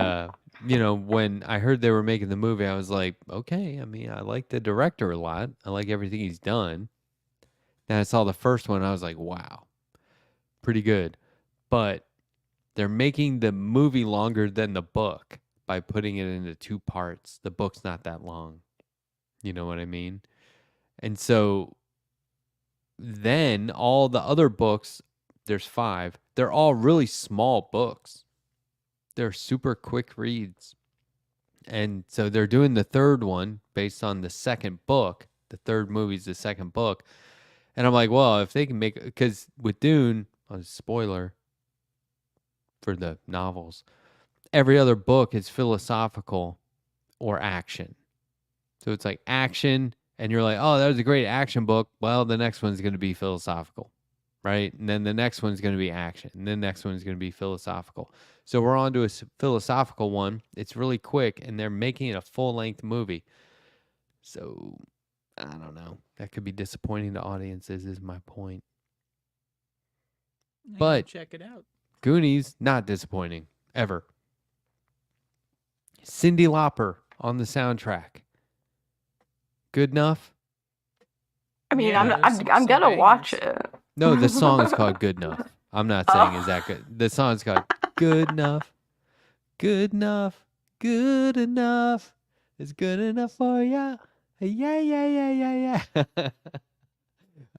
when I heard they were making the movie, I was like, okay. I mean, I like the director a lot. I like everything he's done. Then I saw the first one. I was like, wow, pretty good. But they're making the movie longer than the book by putting it into 2 parts. The book's not that long. You know what I mean? And so then all the other books, there's 5, they're all really small books. They're super quick reads. And so they're doing the 3rd one based on the 2nd book. The 3rd movie's the 2nd book. And I'm like, well, if they can make, because with Dune, spoiler for the novels, every other book is philosophical or action. So it's like action, and you're like, oh, that was a great action book. Well, the next one's going to be philosophical, right? And then the next one's going to be action, and then the next one's going to be philosophical. So we're on to a philosophical one. It's really quick, and they're making it a full-length movie. So I don't know. That could be disappointing to audiences, is my point. I But can check it out. Goonies, not disappointing, ever. Cyndi Lauper on the soundtrack. Good enough? I mean, Yeah, there's I'm some gonna watch bangers. it. No, the song is called Good Enough. I'm not saying is that good. The song is called Good Enough. Good enough. Good enough. It's good enough for ya. Yeah.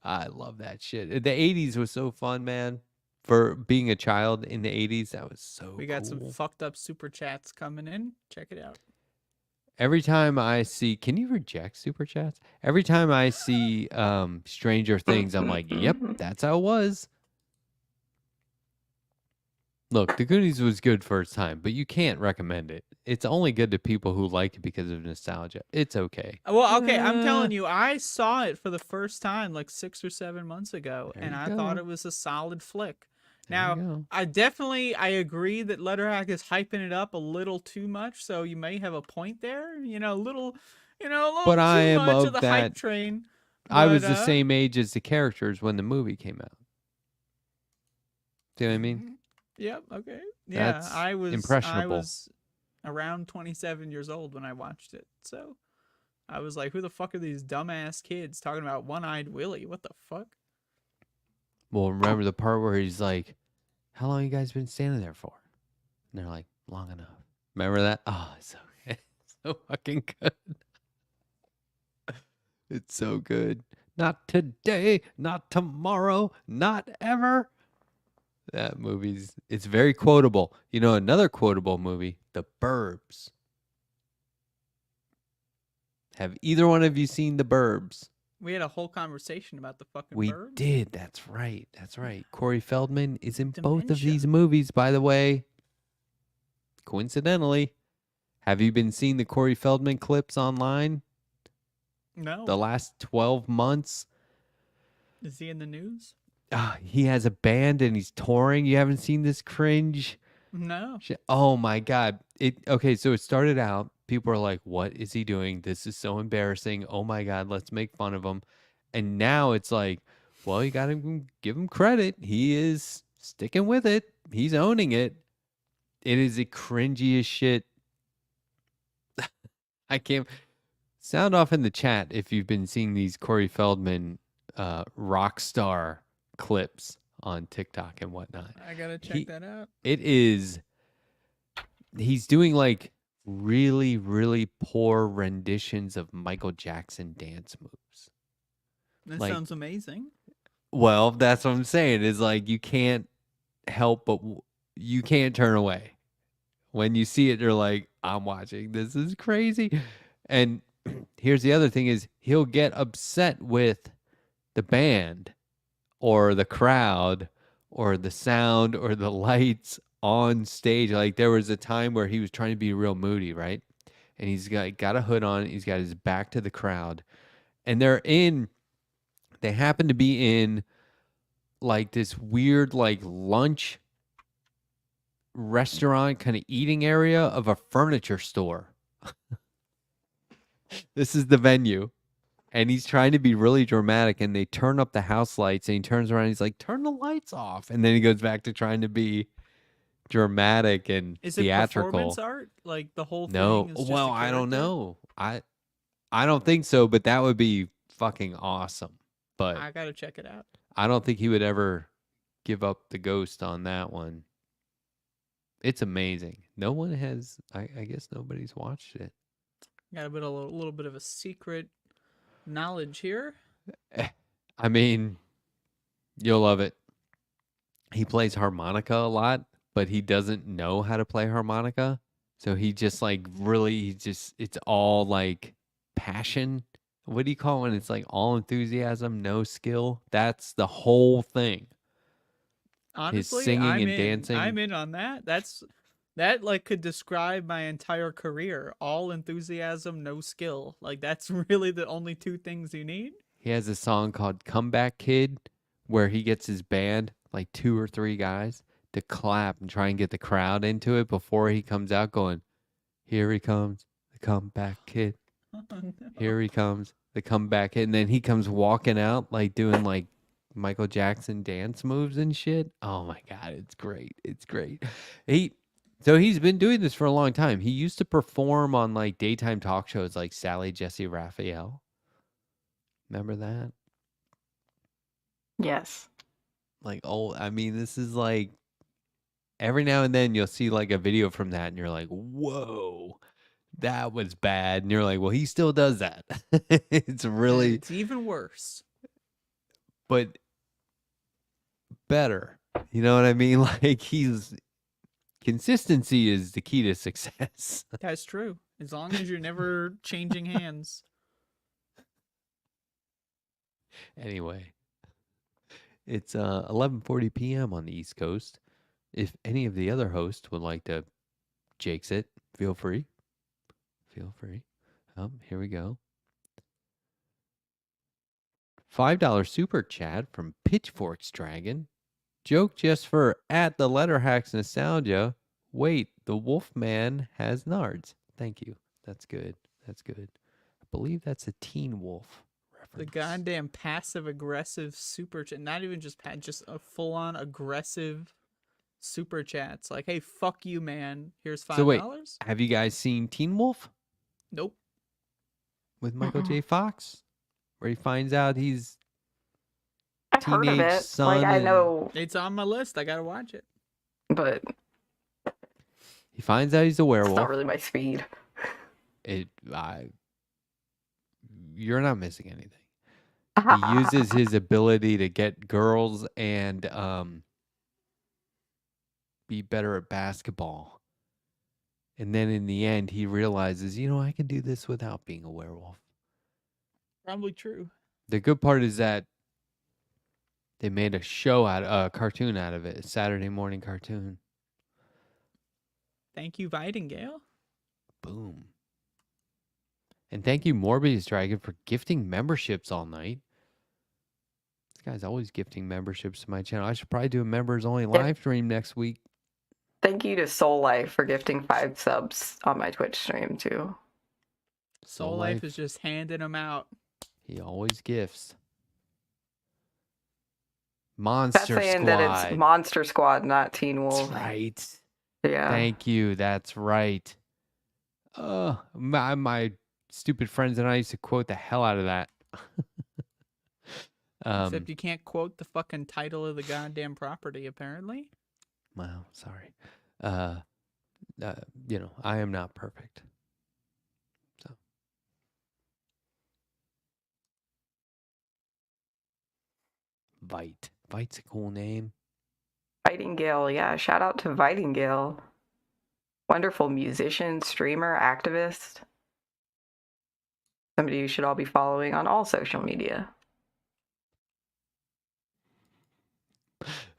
I love that shit. The 80s was so fun, man. For being a child in the 80s, that was so We got cool. some fucked up super chats coming in. Check it out. Every time I see, can you reject super chats? Every time I see Stranger Things, I'm like, yep, that's how it was. Look, The Goonies was good for its time, but you can't recommend it. It's only good to people who like it because of nostalgia. It's okay. Well, okay, I'm telling you, I saw it for the first time like 6 or 7 months ago, There and you I thought go. it was a solid flick. There you Now, go. I agree that Letterhack is hyping it up a little too much, so you may have a point there. A little But I too am much of of the that- hype train. I was But, the same age as the characters when the movie came out. See what I mean? Yep. Okay. Yeah, That's I was impressionable. I was around 27 years old when I watched it, so I was like, "Who the fuck are these dumbass kids talking about One-Eyed Willie? What the fuck?" Well, remember the part where he's like, how long you guys been standing there for? And they're like, long enough. Remember that? Oh, it's so good. It's so fucking good. It's so good. Not today, not tomorrow, not ever. That it's very quotable. You know, another quotable movie, The Burbs. Have either one of you seen The Burbs? We had a whole conversation about the fucking We Burbs. did. That's right. That's right. Corey Feldman is in both of Dementia. these movies, by the way. Coincidentally. Have you been seeing the Corey Feldman clips online No. the last 12 months? Is he in the news? He has a band and he's touring. You haven't seen this cringe? No. Oh my God. Okay, so it started out. People are like, what is he doing? This is so embarrassing. Oh my God, let's make fun of him. And now it's like, well, you got to give him credit. He is sticking with it. He's owning it. It is the cringiest shit. I can't. Sound off in the chat if you've been seeing these Corey Feldman rock star clips on TikTok and whatnot. I gotta check that out. It is. He's doing like really, really poor renditions of Michael Jackson dance moves. That like- sounds amazing. Well, that's what I'm saying. Is like you can't help but you can't turn away. When you see it, you're like, I'm watching. This is crazy. And here's the other thing is he'll get upset with the band or the crowd or the sound or the lights on stage. Like there was a time where he was trying to be real moody, right? And he's got a hood on, he's got his back to the crowd. And they happen to be in like this weird like lunch restaurant kind of eating area of a furniture store. This is the venue. And he's trying to be really dramatic, and they turn up the house lights, and he turns around and he's like, turn the lights off. And then he goes back to trying to be dramatic and Is it theatrical. performance art? Like the whole No. thing is just Well, a I don't character? know. I don't think so, but that would be fucking awesome. But I gotta check it out. I don't think he would ever give up the ghost on that one. It's amazing. No one has, I guess nobody's watched it. Got a little bit of a secret knowledge here. I mean, you'll love it. He plays harmonica a lot, but he doesn't know how to play harmonica. So he just like really it's all like passion. What do you call it when it's like all enthusiasm, no skill? That's the whole thing. Honestly, singing I'm and in. dancing. I'm in on that. That like could describe my entire career. All enthusiasm, no skill. Like that's really the only two things you need. He has a song called Comeback Kid where he gets his band, like 2 or 3 guys, to clap and try and get the crowd into it before he comes out going, here he comes, the comeback kid. Oh, no. Here he comes, the comeback kid. And then he comes walking out like doing like Michael Jackson dance moves and shit. Oh my God, it's great. It's great. So he's been doing this for a long time. He used to perform on like daytime talk shows like Sally Jesse Raphael. Remember that? Yes. Like, oh, I mean, this is like every now and then you'll see like a video from that and you're like, whoa, that was bad. And you're like, well, he still does that. It's really, It's even worse. but better. You know what I mean? Like consistency is the key to success. That's true. As long as you're never changing hands. Anyway, it's 11:40 p.m. on the East Coast. If any of the other hosts would like to jakes it, feel free. Feel free. Here we go. $5 super chat from Pitchforks Dragon. Joke just for at the Letterhacks Nostalgia. Wait, the Wolfman has nards. Thank you. That's good. That's good. I believe that's a Teen Wolf The reference. goddamn passive aggressive super chat. Not even just just a full on aggressive super chats. Like, hey, fuck you, man. Here's $5. So wait, have you guys seen Teen Wolf Nope. with Michael J. Fox? Where he finds out he's I've heard of teenage it. son Like I and- know, It's on my list. I gotta watch it. but he finds out he's a it's werewolf. not really my speed. You're not missing anything. He uses his ability to get girls and be better at basketball. And then in the end, he realizes, I can do this without being a werewolf. Probably true. The good part is that they made a cartoon out of it, a Saturday morning cartoon. Thank you, Vidingale. Boom. And thank you, Morbius Dragon, for gifting memberships all night. This guy's always gifting memberships to my channel. I should probably do a members only live stream next week. Thank you to Soul Life for gifting 5 subs on my Twitch stream too. Soul Life is just handing them out. He always gifts. That's Monster saying Squad. that it's Monster Squad, not Teen Wolf. That's right. Yeah. Thank you. That's right. My stupid friends and I used to quote the hell out of that. Except you can't quote the fucking title of the goddamn property, apparently. Well, sorry. I am not perfect. So. Vite. Vite's a cool name. Nightingale, yeah, shout out to Nightingale. Wonderful musician, streamer, activist. Somebody you should all be following on all social media.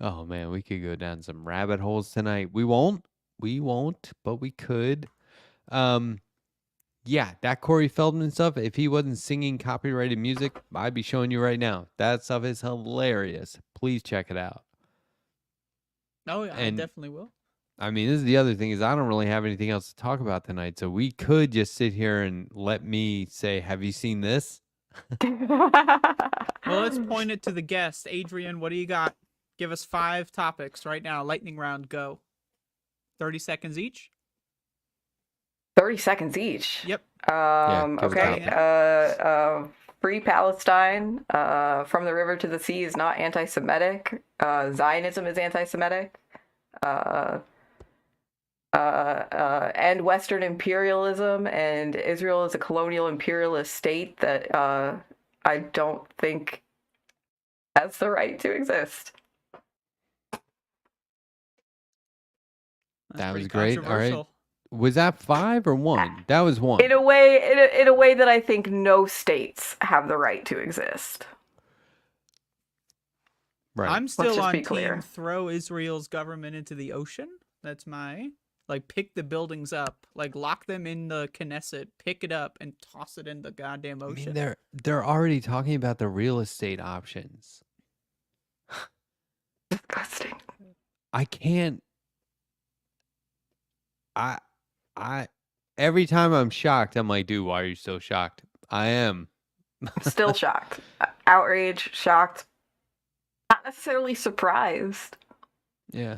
Oh man, we could go down some rabbit holes tonight. We won't, but we could. Yeah, that Corey Feldman stuff, if he wasn't singing copyrighted music, I'd be showing you right now. That stuff is hilarious. Please check it out. Oh yeah, I And definitely will. I mean, this is the other thing is I don't really have anything else to talk about tonight. So we could just sit here and let me say, have you seen this? Well, let's point it to the guest. Adrian, what do you got? Give us 5 topics right now. Lightning round, go. 30 seconds each. 30 seconds each. Yep. give it Okay. Free Palestine. From the river to the sea is not anti-Semitic. Zionism is anti-Semitic. End Western imperialism, and Israel is a colonial imperialist state that I don't think has the right to exist. That's That pretty was great. All right. controversial. Was that 5 or 1? That was 1. In a way that I think no states have the right to exist. Right. I'm still just on be team clear. throw Israel's government into the ocean. That's my pick the buildings up, like lock them in the Knesset, pick it up and toss it in the goddamn I ocean. mean, they're already talking about the real estate options. Disgusting. I can't. I every time I'm shocked, I'm like, dude, why are you so shocked? I am. Still shocked. Outraged, shocked. Not necessarily surprised. Yeah.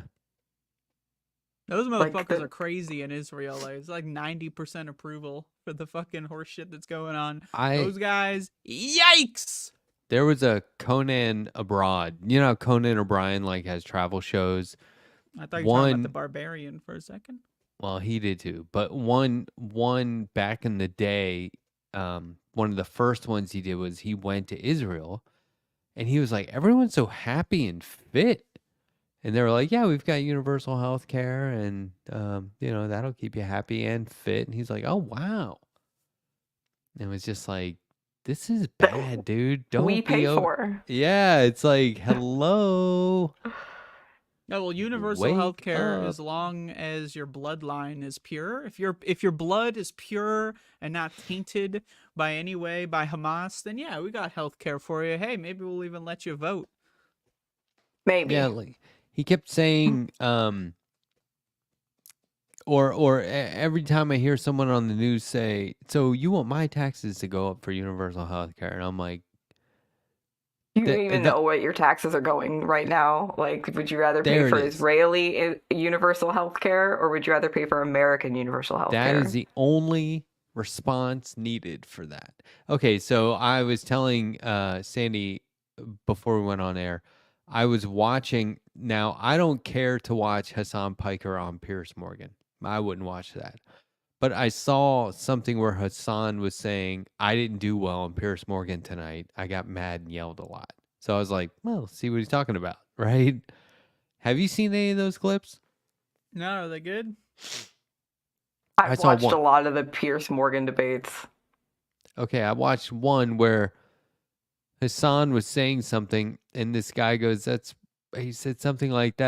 Those Like motherfuckers the- are crazy in Israel. Like, it's like 90% approval for the fucking horse shit that's going on. Those guys, yikes! There was a Conan Abroad. You know how Conan O'Brien like has travel shows. I thought you were talking about the One- barbarian for a second. Well, he did too. But one back in the day, one of the first ones he did was he went to Israel, and he was like, everyone's so happy and fit. And they were like, yeah, we've got universal health care, and that'll keep you happy and fit. And he's like, oh wow. And it was just like, this is bad, dude. Don't we be pay o-" for. Yeah, it's like, hello. No, well, universal Wake health care, up. as long as your bloodline is pure. If your blood is pure and not tainted by any way by Hamas, then yeah, we got health care for you. Hey, maybe we'll even let you vote. Maybe. Yeah, like he kept saying, or every time I hear someone on the news say, "So you want my taxes to go up for universal health care?" And I'm like, You don't the- even the- know what your taxes are going right now. Like, would you rather There pay it for is. Israeli universal health care, or would you rather pay for American universal health that care? is the only response needed for that. Okay, so I was telling Sandy before we went on air, I was watching. Now I don't care to watch Hassan Piker on Pierce Morgan. I wouldn't watch that. But I saw something where Hassan was saying, I didn't do well on Pierce Morgan tonight. I got mad and yelled a lot. So I was like, well, see what he's talking about, right? Have you seen any of those clips? No, are they good? I I've saw watched one. a lot of the Pierce Morgan debates. Okay, I watched one where Hassan was saying something, and this guy goes, he said something like,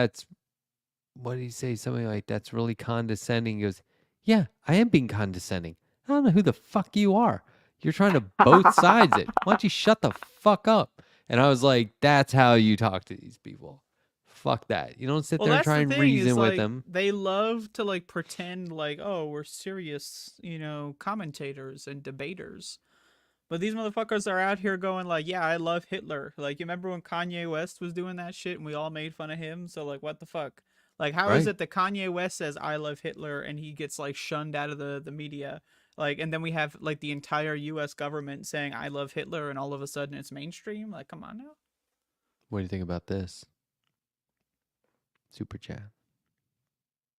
what did he say? Something like, that's really condescending. He goes, yeah, I am being condescending. I don't know who the fuck you are. You're trying to both sides it. Why don't you shut the fuck up? And I was like, that's how you talk to these people. Fuck that. You don't sit there and try and reason with them. They love to like pretend like, oh, we're serious, commentators and debaters. But these motherfuckers are out here going like, yeah, I love Hitler. Like, you remember when Kanye West was doing that shit and we all made fun of him? So like, what the fuck? Like, how is Right. it that Kanye West says I love Hitler and he gets like shunned out of the media? Like, and then we have like the entire US government saying I love Hitler and all of a sudden it's mainstream? Like, come on now. What do you think about this? Super chat.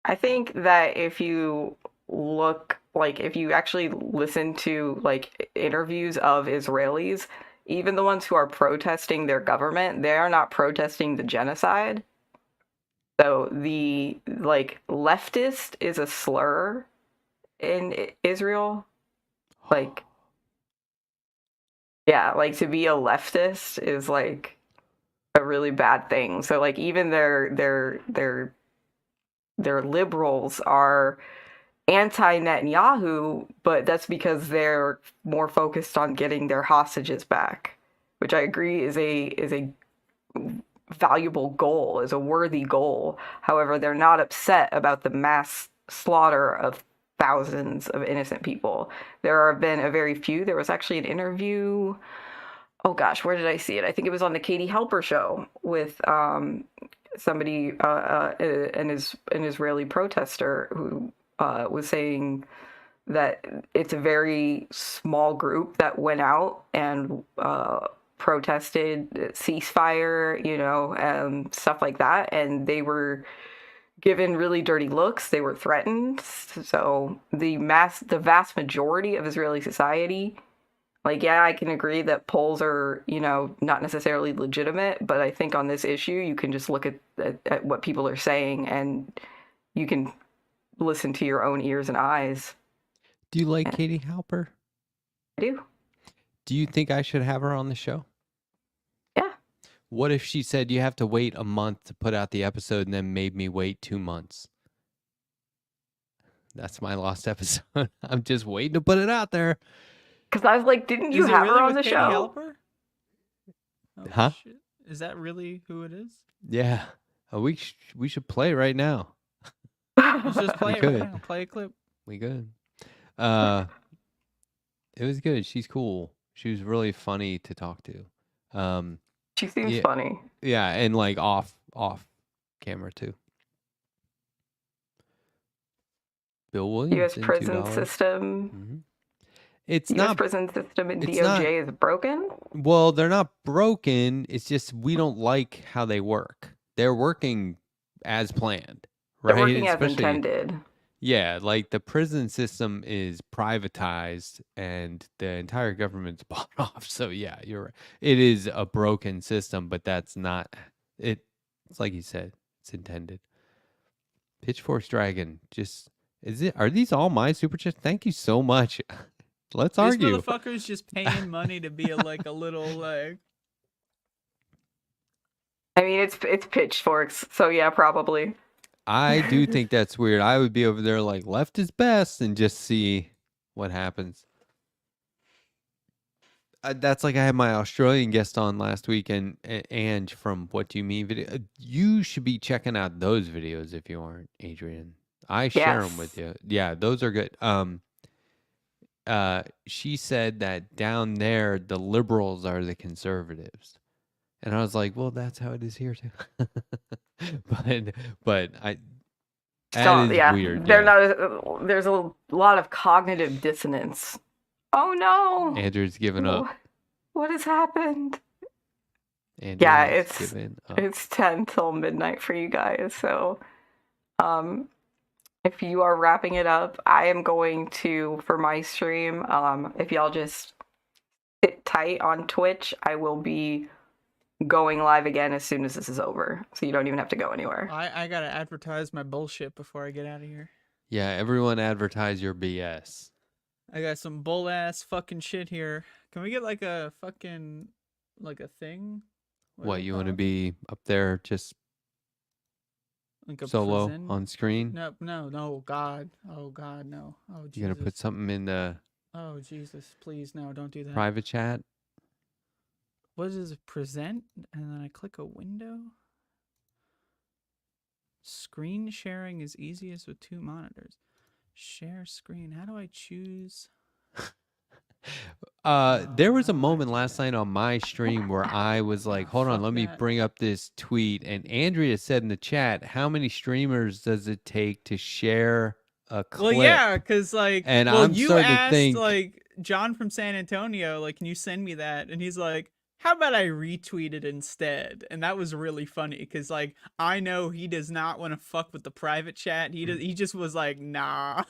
I think that if you if you actually listen to like interviews of Israelis, even the ones who are protesting their government, they are not protesting the genocide. So the like leftist is a slur in Israel. Like, yeah, like to be a leftist is like a really bad thing. So like even their liberals are anti-Netanyahu, but that's because they're more focused on getting their hostages back, which I agree is a valuable goal, is a worthy goal. However, they're not upset about the mass slaughter of thousands of innocent people. There have been a very few. There was actually an interview. Oh gosh, where did I see it? I think it was on the Katie Halper show with somebody, an Israeli protester who was saying that it's a very small group that went out and protested ceasefire, stuff like that, and they were given really dirty looks. They were threatened. So the vast majority of Israeli society, like, yeah, I can agree that polls are, not necessarily legitimate, but I think on this issue, you can just look at what people are saying and you can listen to your own ears and eyes. Do you like Katie Halper? I do. Do you think I should have her on the show? Yeah. What if she said you have to wait a month to put out the episode and then made me wait 2 months? That's my lost episode. I'm just waiting to put it out there. Because I was like, didn't you Is it have really her on with the Katie show? Halper? Oh, Huh? shit. Is that really who it is? Yeah. We should play right now. Let's just play it could. right now. Play a clip. We good. It was good. She's cool. She was really funny to talk to. She seems Yeah. funny. Yeah, and like off camera too. Bill Williams. U.S. in prison $2. system. Mhm. It's U.S. not prison system in it's DOJ is broken. well, they're not broken. It's just we don't like how they work. They're working as planned, right? They're working as Especially- intended. Yeah, like the prison system is privatized and the entire government's bought off. So yeah, you're right. It is a broken system, but that's not it. It's like you said, it's intended. Pitchforks Dragon, are these all my super chats? Thank you so much. Let's This argue. motherfucker's just paying money to be a little like. I mean, it's pitchforks, so yeah, probably. I do think that's weird. I would be over there like left is best and just see what happens. That's like I had my Australian guest on last week, and Ange from What Do You Mean video. You should be checking out those videos if you aren't, Adrian. I share them with you. Yeah, those are good. She said that down there the liberals are the conservatives, and I was like, well, that's how it is here too. but that is weird. They're yeah. not. There's a lot of cognitive dissonance. Oh no! Andrew's given up. What has happened? Andrew Yeah, has given up. it's 10 till midnight for you guys. So, if you are wrapping it up, I am going to, for my stream, if y'all just sit tight on Twitch, I will be going live again as soon as this is over. So you don't even have to go anywhere. I gotta advertise my bullshit before I get out of here. Yeah, everyone advertise your BS. I got some bull ass fucking shit here. Can we get like a fucking like a thing? What, you want to be up there just like a solo present? on screen? No, God. Oh God, no. Oh Jesus. You gonna put something in the Oh Jesus, please no, don't do that. private chat? What is it? Present? And then I click a window? Screen sharing is easiest with 2 monitors. Share screen. How do I choose? There was a moment last night on my stream where I was like, hold on, Fuck let me that. bring up this tweet. And Andrea said in the chat, how many streamers does it take to share a clip? Well, yeah, because like, And well, I'm you starting to asked think- like John from San Antonio, like, can you send me that? And he's like, how about I retweet it instead? And that was really funny because like I know he does not want to fuck with the private chat. He just was like, nah.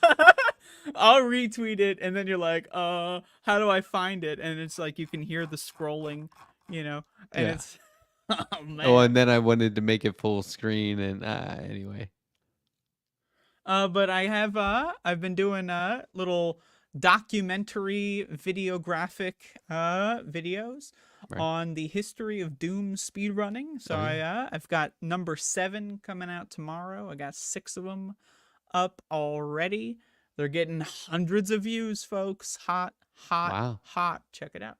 I'll retweet it, and then you're like, how do I find it? And it's like you can hear the scrolling, and Yeah. it's Oh man. Oh, and then I wanted to make it full screen, and anyway. But I've been doing little documentary videographic videos Right. on the history of Doom speedrunning. So Oh, yeah. I've got number 7 coming out tomorrow. I got 6 of them up already. They're getting hundreds of views, folks. Hot, hot, Wow. hot. Check it out.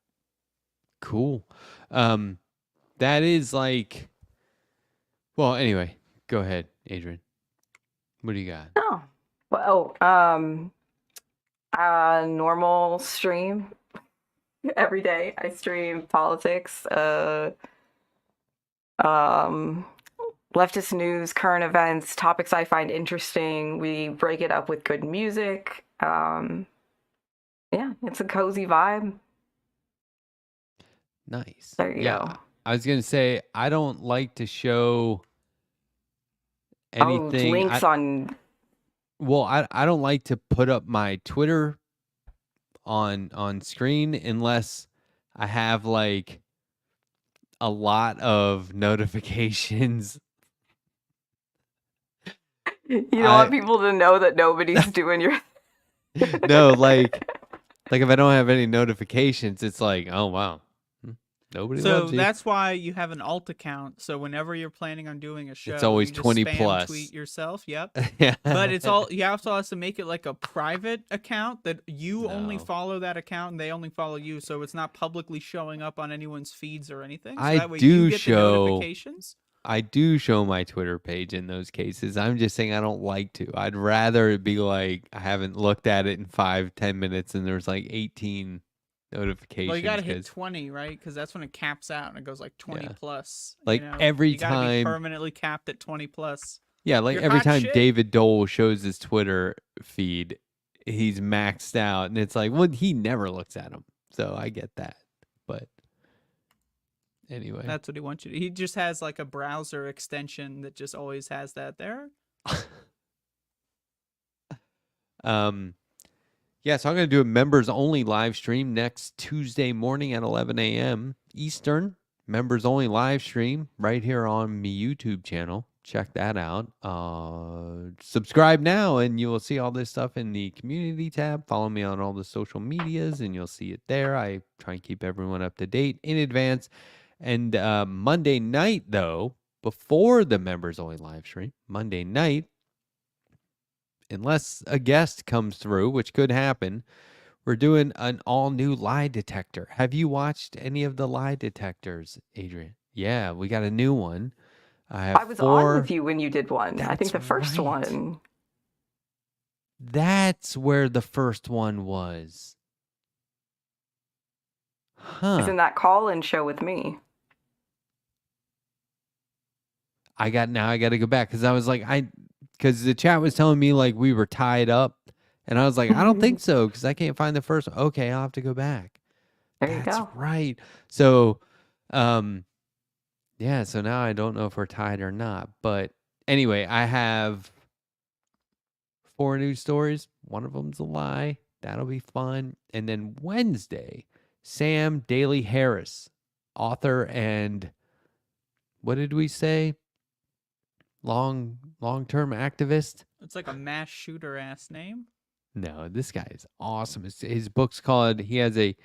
Cool. That is like. Well, anyway, go ahead, Adrian. What do you got? Oh, well, normal stream every day. I stream politics, leftist news, current events, topics I find interesting. We break it up with good music. Yeah, it's a cozy vibe. Nice. There you go. I was gonna say I don't like to show Oh, anything. links on. Well, I don't like to put up my Twitter on screen unless I have like a lot of notifications. You don't want people to know that nobody's doing your. No, like if I don't have any notifications, it's like, oh wow, nobody So loves you. that's why you have an alt account. So whenever you're planning on doing a show, always you just 20 spam plus. tweet yourself. Yep. Yeah, But it's all you also have to make it like a private account that you only No. follow that account and they only follow you, so it's not publicly showing up on anyone's feeds or anything. So I that way do you get show- the notifications. I do show my Twitter page in those cases. I'm just saying I don't like to. I'd rather it be like I haven't looked at it in 5-10 minutes and there's like 18 notifications. Well, you gotta hit 'cause, 20, right? Because that's when it caps out and it goes like 20 Yeah. plus. Like, you know? every you gotta time- be permanently capped at 20 plus. yeah, like You're every hot time shit. David Dole shows his Twitter feed, he's maxed out, and it's like, well, he never looks at them, so I get that. But anyway, That's what he wants you to. He just has like a browser extension that just always has that there. yeah, so I'm going to do a members only live stream next Tuesday morning at 11 a.m. Eastern. Members only live stream right here on my YouTube channel. Check that out. Subscribe now and you will see all this stuff in the community tab. Follow me on all the social medias and you'll see it there. I try and keep everyone up to date in advance. And Monday night, though, before the members only live stream, Monday night, unless a guest comes through, which could happen, we're doing an all-new lie detector. Have you watched any of the lie detectors, Adrian? Yeah, we got a new one. I was on with you when you did one. I think That's the first right. one. That's where the first one was. Huh. Is in that call-in show with me. I got to go back because I was like, because the chat was telling me like we were tied up, and I was like, I don't think so because I can't find the first one. Okay, I'll have to go back. There you That's go. right. So, yeah. So now I don't know if we're tied or not. But anyway, I have 4 news stories. One of them's a lie. That'll be fun. And then Wednesday, Sam Daly Harris, author and what did we say? Long-term activist. It's like a mass shooter ass name. No, this guy is awesome. His book's called, he has a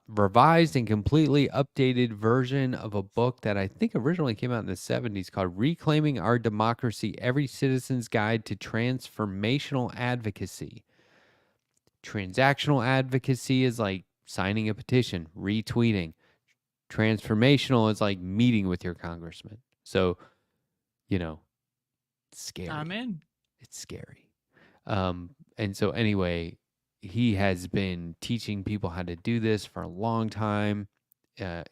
revised and completely updated version of a book that I think originally came out in the 70s called Reclaiming Our Democracy, Every Citizen's Guide to Transformational Advocacy. Transactional advocacy is like signing a petition, retweeting. Transformational is like meeting with your congressman. So, you know, it's scary. I'm in. It's scary. And so anyway, he has been teaching people how to do this for a long time.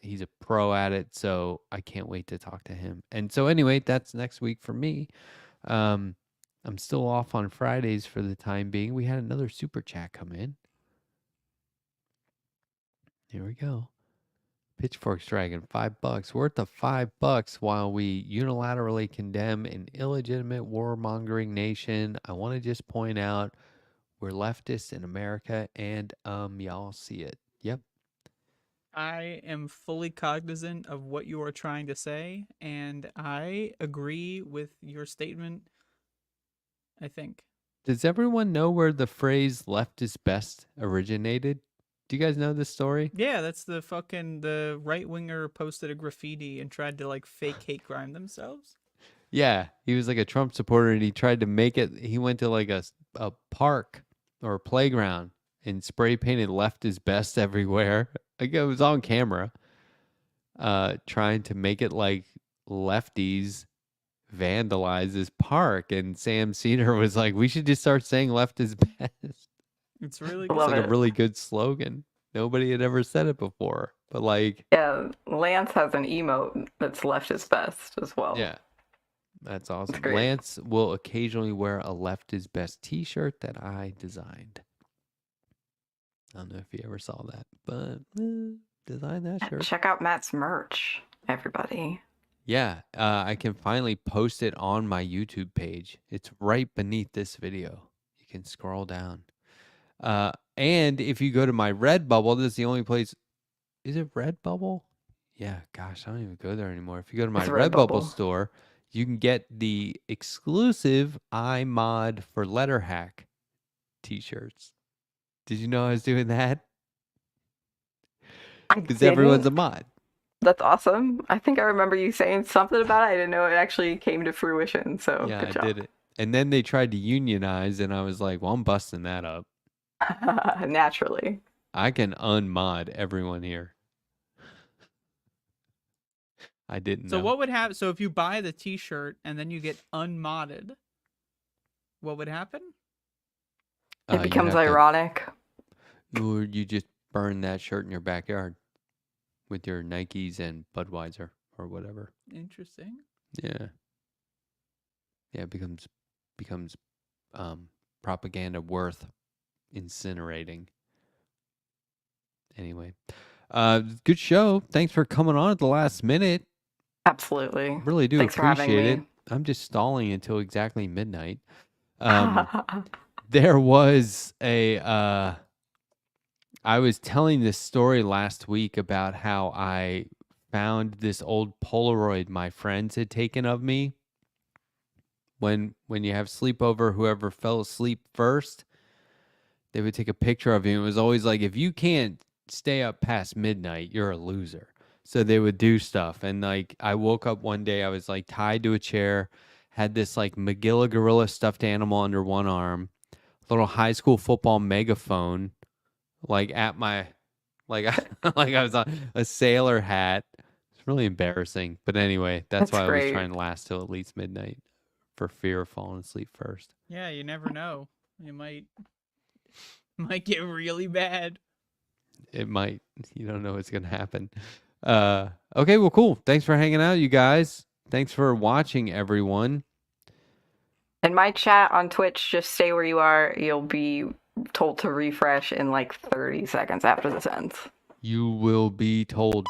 He's a pro at it, so I can't wait to talk to him. And so anyway, that's next week for me. I'm still off on Fridays for the time being. We had another super chat come in. Here we go. Pitchfork's Dragon, $5. Worth of $5 while we unilaterally condemn an illegitimate warmongering nation. I want to just point out we're leftists in America and y'all see it. Yep. I am fully cognizant of what you are trying to say, and I agree with your statement, I think. Does everyone know where the phrase "left is best" originated? Do you guys know this story? Yeah, that's the right winger posted a graffiti and tried to like fake hate crime themselves. Yeah, he was like a Trump supporter, and he tried to make it. He went to like a park or a playground and spray painted "left is best" everywhere. Like it was on camera. Trying to make it like lefties vandalize this park, and Sam Cedar was like, "We should just start saying left is best." It's really Love good. It's like it. a really good slogan. Nobody had ever said it before, but like, Yeah, Lance has an emote that's left his best as well. yeah, that's awesome. great. Lance will occasionally wear a "left is best" T-shirt that I designed. I don't know if you ever saw that, but design that shirt. Check out Matt's merch, everybody. Yeah, I can finally post it on my YouTube page. It's right beneath this video. You can scroll down. And if you go to my Redbubble, this is the only place. Is it Redbubble? Yeah, gosh, I don't even go there anymore. If you go to my It's Redbubble Redbubble. store, you can get the exclusive iMod for Letter Hack t-shirts. Did you know I was doing that? I Because everyone's a didn't. mod. That's awesome. I think I remember you saying something about it. I didn't know it actually came to fruition. So Yeah, good I job. did it. And then they tried to unionize, and I was like, well, I'm busting that up. Naturally. I can unmod everyone here. I didn't So know. what would happen? So if you buy the T-shirt and then you get unmodded, what would happen? It You becomes have to- ironic. or you just burn that shirt in your backyard with your Nikes and Budweiser or whatever. Interesting. Yeah. Yeah, it becomes propaganda worth incinerating. Anyway. Good show. Thanks for coming on at the last minute. Absolutely. Really do Thanks for having appreciate it. me. I'm just stalling until exactly midnight. There was I was telling this story last week about how I found this old Polaroid my friends had taken of me. When you have sleepover, whoever fell asleep first, they would take a picture of you. It was always like, if you can't stay up past midnight, you're a loser. So they would do stuff. And like, I woke up one day, I was like tied to a chair, had this like Magilla gorilla stuffed animal under one arm, little high school football megaphone, like at my, like, like I was on a sailor hat. It's really embarrassing. But anyway, that's why I was great. trying to last till at least midnight for fear of falling asleep first. Yeah, you never know. It might get really bad. It might. You don't know what's going to happen. Okay, well, cool. Thanks for hanging out, you guys. Thanks for watching, everyone. In my chat on Twitch, just stay where you are. You'll be told to refresh in like 30 seconds after this ends. You will be told.